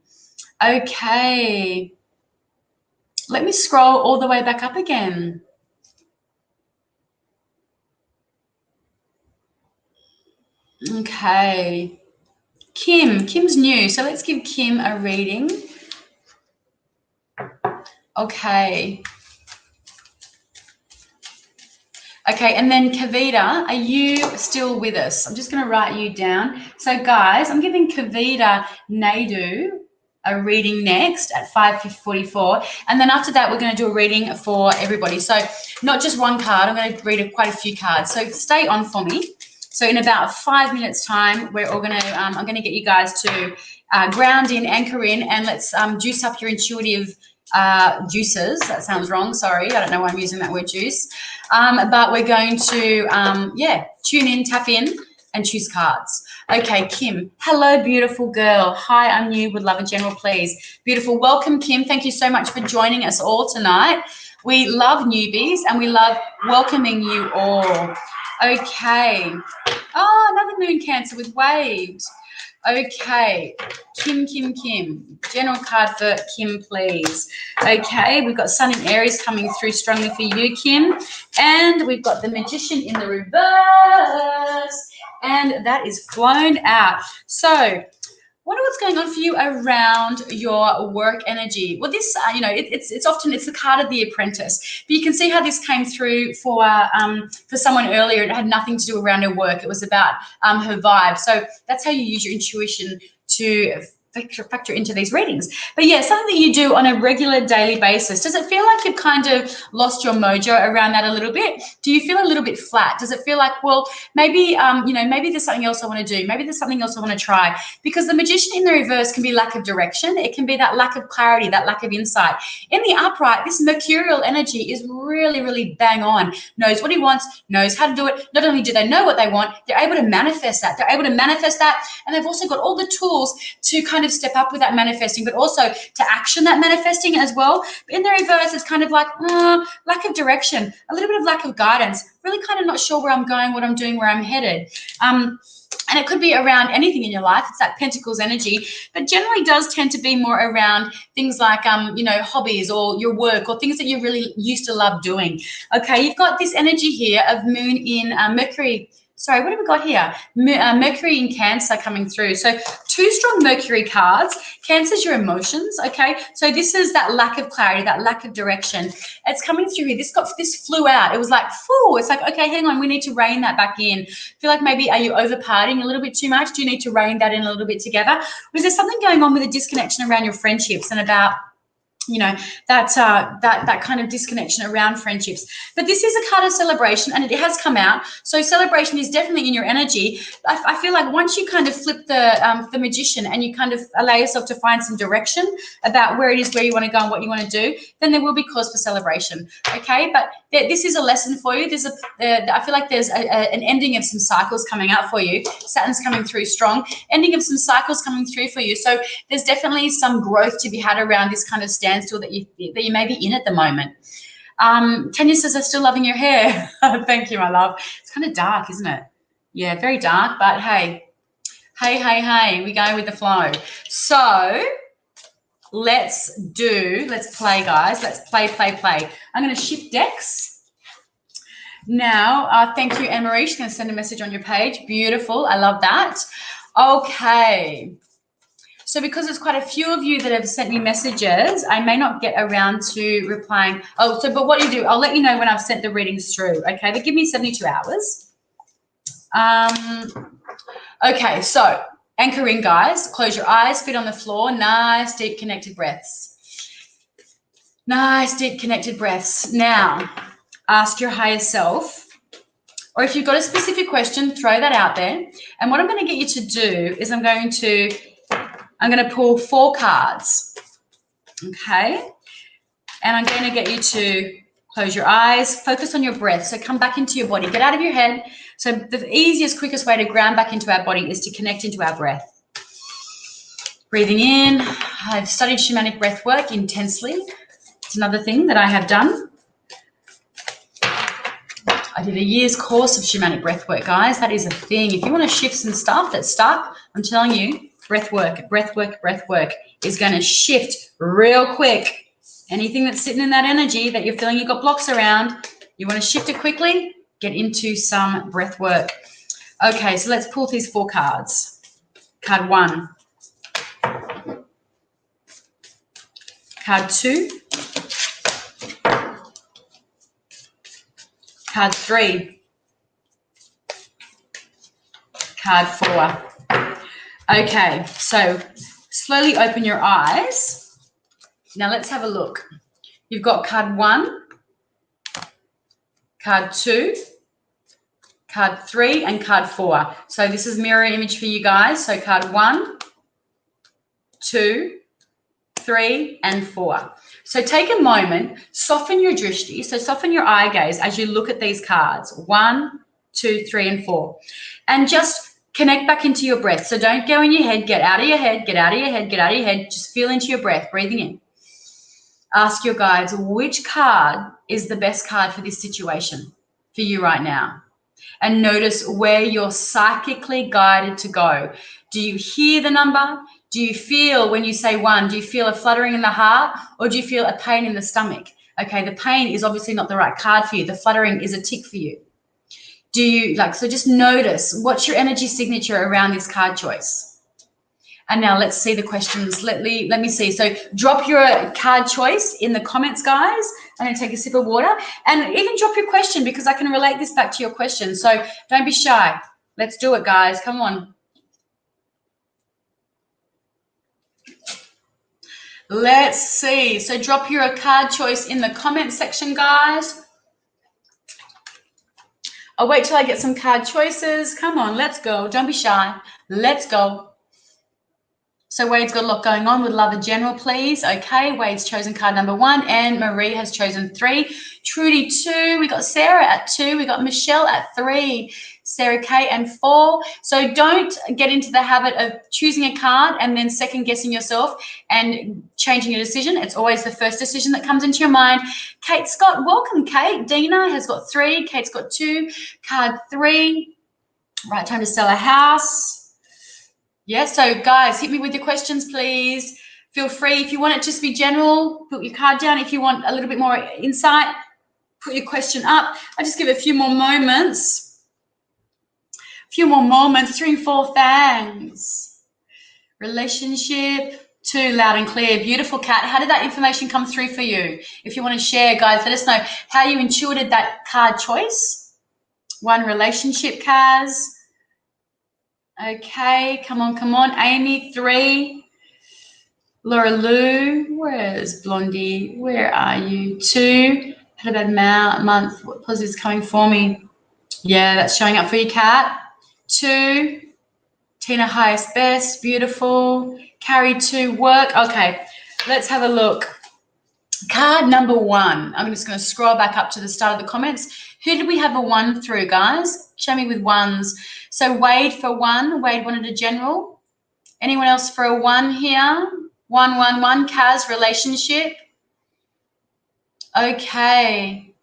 Okay. Let me scroll all the way back up again. Okay. Kim's new. So let's give Kim a reading. Okay. Okay, and then Kavita, are you still with us? I'm just going to write you down. So guys, I'm giving Kavita Naidu a reading next at 5:44, and then after that we're going to do a reading for everybody. So not just one card, I'm going to read quite a few cards. So stay on for me. So in about 5 minutes time, we're all going to I'm going to get you guys to ground in, anchor in, and let's juice up your intuitive juices. That sounds wrong, sorry, I don't know why I'm using that word juice, but we're going to tune in, tap in, and choose cards. Okay, Kim. Hello, beautiful girl. Hi, I'm new. Would love a general, please. Beautiful. Welcome, Kim. Thank you so much for joining us all tonight. We love newbies and we love welcoming you all. Okay. Oh, another moon Cancer with waves. Okay, Kim. General card for Kim, please. Okay, we've got Sun in Aries coming through strongly for you, Kim. And we've got the Magician in the reverse. And that is flown out. So wonder what's going on for you around your work energy. Well, this, it's often the card of the apprentice. But you can see how this came through for someone earlier. It had nothing to do around her work. It was about her vibe. So that's how you use your intuition to factor into these readings. But yeah, something that you do on a regular daily basis. Does it feel like you've kind of lost your mojo around that a little bit? Do you feel a little bit flat? Does it feel like, well, maybe, maybe there's something else I want to do. Maybe there's something else I want to try. Because the Magician in the reverse can be lack of direction. It can be that lack of clarity, that lack of insight. In the upright, this mercurial energy is really, really bang on. Knows what he wants, knows how to do it. Not only do they know what they want, they're able to manifest that. They're able to manifest that, and they've also got all the tools to kind of step up with that manifesting, but also to action that manifesting as well. But in the reverse, it's kind of like lack of direction, a little bit of lack of guidance, really kind of not sure where I'm going, what I'm doing, where I'm headed. And it could be around anything in your life. It's that Pentacles energy, but generally does tend to be more around things like, hobbies or your work or things that you really used to love doing. Okay, you've got this energy here of Moon in Mercury. Sorry, what have we got here? Mercury in Cancer coming through. So 2 strong Mercury cards. Cancer's your emotions, okay? So this is that lack of clarity, that lack of direction. It's coming through here. This flew out. It was like, phew. It's like, okay, hang on. We need to rein that back in. Feel like maybe, are you over partying a little bit too much? Do you need to rein that in a little bit together? Or is there something going on with a disconnection around your friendships and about that kind of disconnection around friendships? But this is a card of celebration, and it has come out. So celebration is definitely in your energy. I feel like once you kind of flip the Magician and you kind of allow yourself to find some direction about where it is, where you want to go and what you want to do, then there will be cause for celebration. Okay, but this is a lesson for you. I feel like there's an ending of some cycles coming out for you. Saturn's coming through strong. Ending of some cycles coming through for you. So there's definitely some growth to be had around this kind of standstill that you may be in at the moment. Tanya says, I'm still loving your hair. Thank you, my love. It's kind of dark, isn't it? Yeah, very dark, but hey, we go with the flow. So let's play, guys. Let's play. I'm going to shift decks. Now, thank you, Anne-Marie. She's going to send a message on your page. Beautiful. I love that. Okay. So because there's quite a few of you that have sent me messages, I may not get around to replying. But what do? I'll let you know when I've sent the readings through, okay? But give me 72 hours. Okay, so anchor in, guys. Close your eyes, feet on the floor. Nice, deep, connected breaths. Nice, deep, connected breaths. Now, ask your higher self, or if you've got a specific question, throw that out there. And what I'm going to get you to do is I'm going to pull 4 cards, okay? And I'm going to get you to close your eyes, focus on your breath. So come back into your body, get out of your head. So the easiest, quickest way to ground back into our body is to connect into our breath. Breathing in. I've studied shamanic breath work intensely. It's another thing that I have done. I did a year's course of shamanic breath work, guys. That is a thing. If you want to shift some stuff that's stuck, I'm telling you, breath work is going to shift real quick. Anything that's sitting in that energy that you're feeling you've got blocks around, you want to shift it quickly, get into some breath work. Okay, so let's pull these 4 cards. Card 1. Card 2. Card 3. Card 4. Okay, so slowly open your eyes. Now let's have a look. You've got card 1, card 2, card 3, and card 4. So this is mirror image for you guys. So card 1, 2, 3, and 4. So take a moment, soften your drishti, so soften your eye gaze as you look at these cards. 1, 2, 3, and 4. And just connect back into your breath. So don't go in your head, get out of your head, get out of your head, get out of your head. Just feel into your breath, breathing in. Ask your guides, which card is the best card for this situation for you right now? And notice where you're psychically guided to go. Do you hear the number? Do you feel when you say 1, do you feel a fluttering in the heart, or do you feel a pain in the stomach? Okay, the pain is obviously not the right card for you. The fluttering is a tick for you. Do you so just notice what's your energy signature around this card choice. And now let's see the questions. Let me see. So drop your card choice in the comments, guys. I'm going to take a sip of water, and even drop your question because I can relate this back to your question. So don't be shy. Let's do it, guys. Come on. Let's see. So drop your card choice in the comment section, guys. I'll wait till I get some card choices. Come on, let's go. Don't be shy. Let's go. So Wade's got a lot going on. Would love a general, please. Okay, Wade's chosen card number 1 and Marie has chosen 3. Trudy 2. We got Sarah at 2. We got Michelle at 3. Sarah K and 4. So don't get into the habit of choosing a card and then second guessing yourself and changing your decision. It's always the first decision that comes into your mind. Kate Scott, welcome, Kate. Dina has got 3. Kate's got 2. Card 3. Right time to sell a house. Yeah, so guys, hit me with your questions, please. Feel free. If you want it just be general, put your card down. If you want a little bit more insight, put your question up. I'll just give it a few more moments. A few more moments. 3 and 4 fangs. Relationship. 2, loud and clear. Beautiful, Kat. How did that information come through for you? If you want to share, guys, let us know how you intuited that card choice. 1, relationship, Kaz. Okay, come on. Amy, 3. Laura Lou, where's Blondie? Where are you? 2. Had a bad month. What positives coming for me? Yeah, that's showing up for you, Kat. 2. Tina, highest best. Beautiful. Carrie, 2. Work. Okay, let's have a look. Card number 1. I'm just going to scroll back up to the start of the comments. Who did we have a 1 through, guys? Show me with 1s. So Wade for 1. Wade wanted a general. Anyone else for a 1 here? 1. Kaz, relationship. Okay.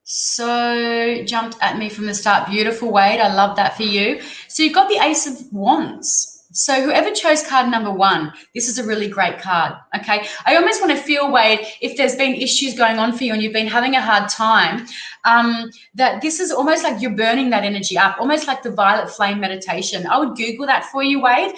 So jumped at me from the start. Beautiful, Wade. I love that for you. So you've got the Ace of Wands. So whoever chose card number 1, this is a really great card, okay? I almost want to feel, Wade, if there's been issues going on for you and you've been having a hard time, that this is almost like you're burning that energy up, almost like the violet flame meditation. I would Google that for you, Wade.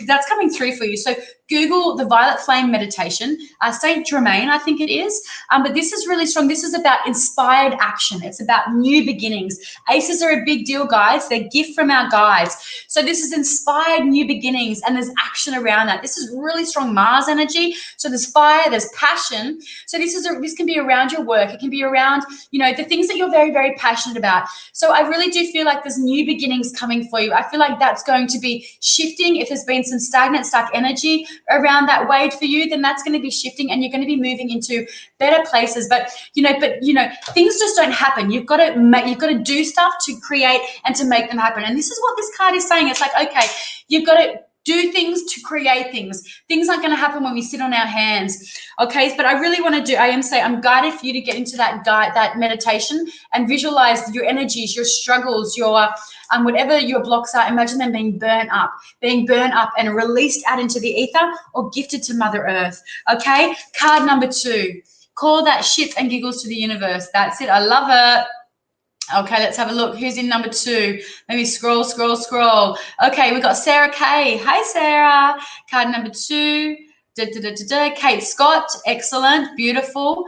That's coming through for you. So Google the violet flame meditation. Saint Germain, I think it is. But this is really strong. This is about inspired action. It's about new beginnings. Aces are a big deal, guys. They're a gift from our guides. So this is inspired new beginnings, and there's action around that. This is really strong Mars energy. So there's fire, there's passion. So this can be around your work. It can be around, the things that you're very, very passionate about. So I really do feel like there's new beginnings coming for you. I feel like that's going to be shifting. If there's been some stagnant, stuck energy around that, Wade, for you, then that's going to be shifting and you're going to be moving into better places. But things just don't happen. You've got to do stuff to create and to make them happen. And this is what this card is saying. It's like, okay, you've got to do things to create things. Things aren't going to happen when we sit on our hands. Okay, but I really want to I'm guided for you to get into that meditation and visualize your energies, your struggles, your whatever your blocks are. Imagine them being burnt up and released out into the ether or gifted to Mother Earth. Okay, card number 2. Call that shits and giggles to the universe. That's it. I love it. Okay, let's have a look. Who's in number 2? Maybe scroll. Okay, we've got Sarah K. Hi, Sarah. Card number 2. Kate Scott. Excellent. Beautiful.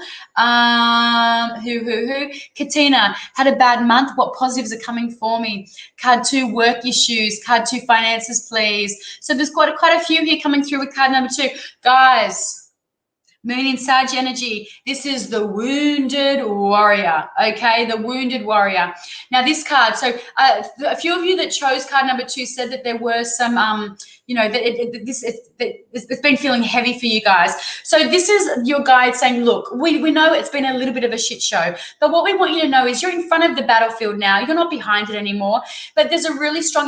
Katina, had a bad month. What positives are coming for me? Card 2, work issues. Card 2, finances, please. So there's quite a few here coming through with card number 2. Guys, Moon in Sag energy. This is the wounded warrior, okay? The wounded warrior. Now, this card, so a few of you that chose card number 2 said that there were some, it's been feeling heavy for you guys. So this is your guide saying, look, we know it's been a little bit of a shit show, but what we want you to know is you're in front of the battlefield now. You're not behind it anymore. But there's a really strong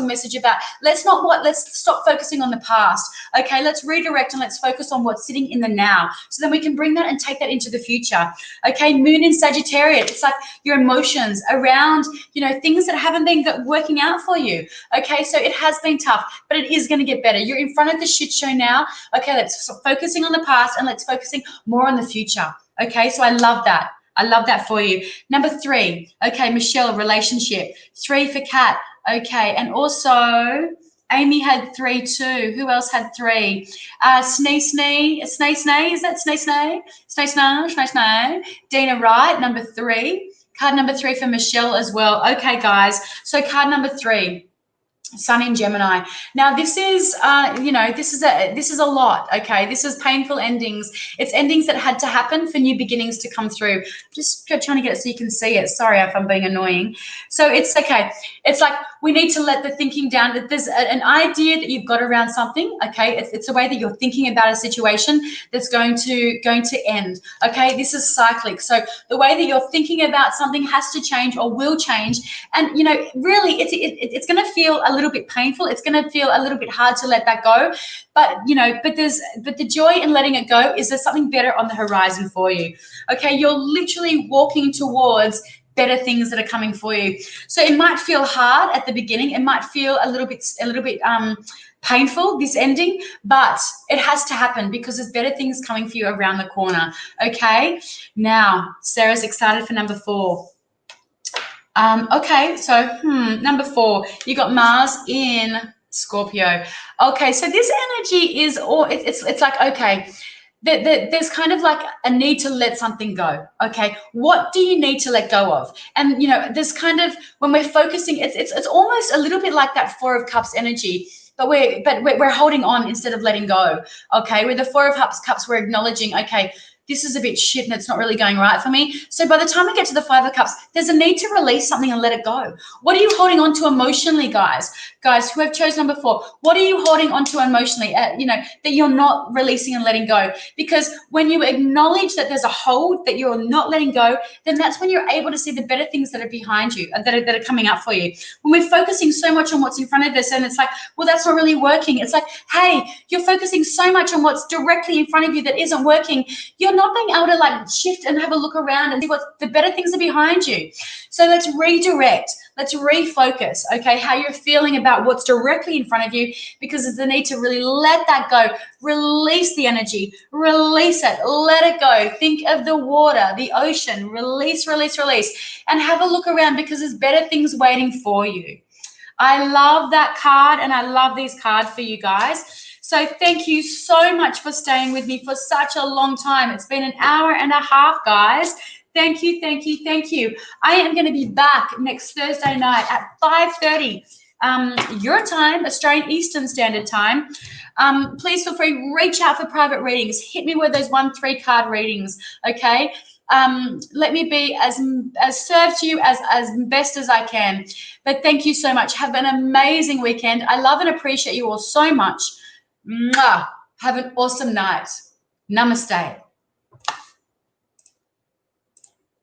message about let's stop focusing on the past. Okay, let's redirect and let's focus on what's sitting in the now. So then we can bring that and take that into the future. Okay, Moon in Sagittarius. It's like your emotions around, things that haven't been working out for you. Okay, so it has been tough, but it is going to get better. You're in front of the shit show now. Okay, let's stop focusing on the past and let's focusing more on the future. Okay, so I love that. I love that for you. Number 3. Okay, Michelle, relationship. 3 for Kat. Okay, and also Amy had 3 too. Who else had 3? Snee. Is that Snee? Dina Wright, number 3. Card number 3 for Michelle as well. Okay, guys. So card number 3. Sun in Gemini. Now this is, this is a lot. Okay, this is painful endings. It's endings that had to happen for new beginnings to come through. Just trying to get it so you can see it. Sorry if I'm being annoying. So it's okay. It's like we need to let the thinking down. That there's an idea that you've got around something. Okay, it's a way that you're thinking about a situation that's going to end. Okay, this is cyclic. So the way that you're thinking about something has to change or will change. And really, it's going to feel a little bit painful. It's going to feel a little bit hard to let that go. But but the joy in letting it go is there's something better on the horizon for you. Okay, you're literally walking towards better things that are coming for you. So it might feel hard at the beginning. It might feel a little bit painful, this ending, but it has to happen because there's better things coming for you around the corner. Okay, now Sarah's excited for number 4. Okay, so number 4, you got Mars in Scorpio. Okay, so this energy is it's like, okay, there's kind of like a need to let something go. Okay, what do you need to let go of? And there's kind of, when we're focusing, it's almost a little bit like that 4 of Cups energy. But we're holding on instead of letting go. Okay, with the 4 of Cups, we're acknowledging, okay, this is a bit shit and it's not really going right for me. So by the time we get to the 5 of Cups, there's a need to release something and let it go. What are you holding on to emotionally, guys? Guys who have chosen number 4, what are you holding on to emotionally, that you're not releasing and letting go? Because when you acknowledge that there's a hold that you're not letting go, then that's when you're able to see the better things that are behind you, that are coming up for you. When we're focusing so much on what's in front of us and it's like, well, that's not really working. It's like, hey, you're focusing so much on what's directly in front of you that isn't working. You're not being able to like shift and have a look around and see what the better things are behind you. So let's redirect, let's refocus, okay, how you're feeling about what's directly in front of you, because there's the need to really let that go, release the energy, release it, let it go. Think of the water, the ocean, release, and have a look around because there's better things waiting for you. I love that card and I love these cards for you guys. So thank you so much for staying with me for such a long time. It's been an hour and a half, guys. Thank you. I am going to be back next Thursday night at 5:30 your time, Australian Eastern Standard Time. Please feel free, reach out for private readings. Hit me with those 1-3 card readings, okay? Let me be as served to you as best as I can. But thank you so much. Have an amazing weekend. I love and appreciate you all so much. Mwah. Have an awesome night. Namaste.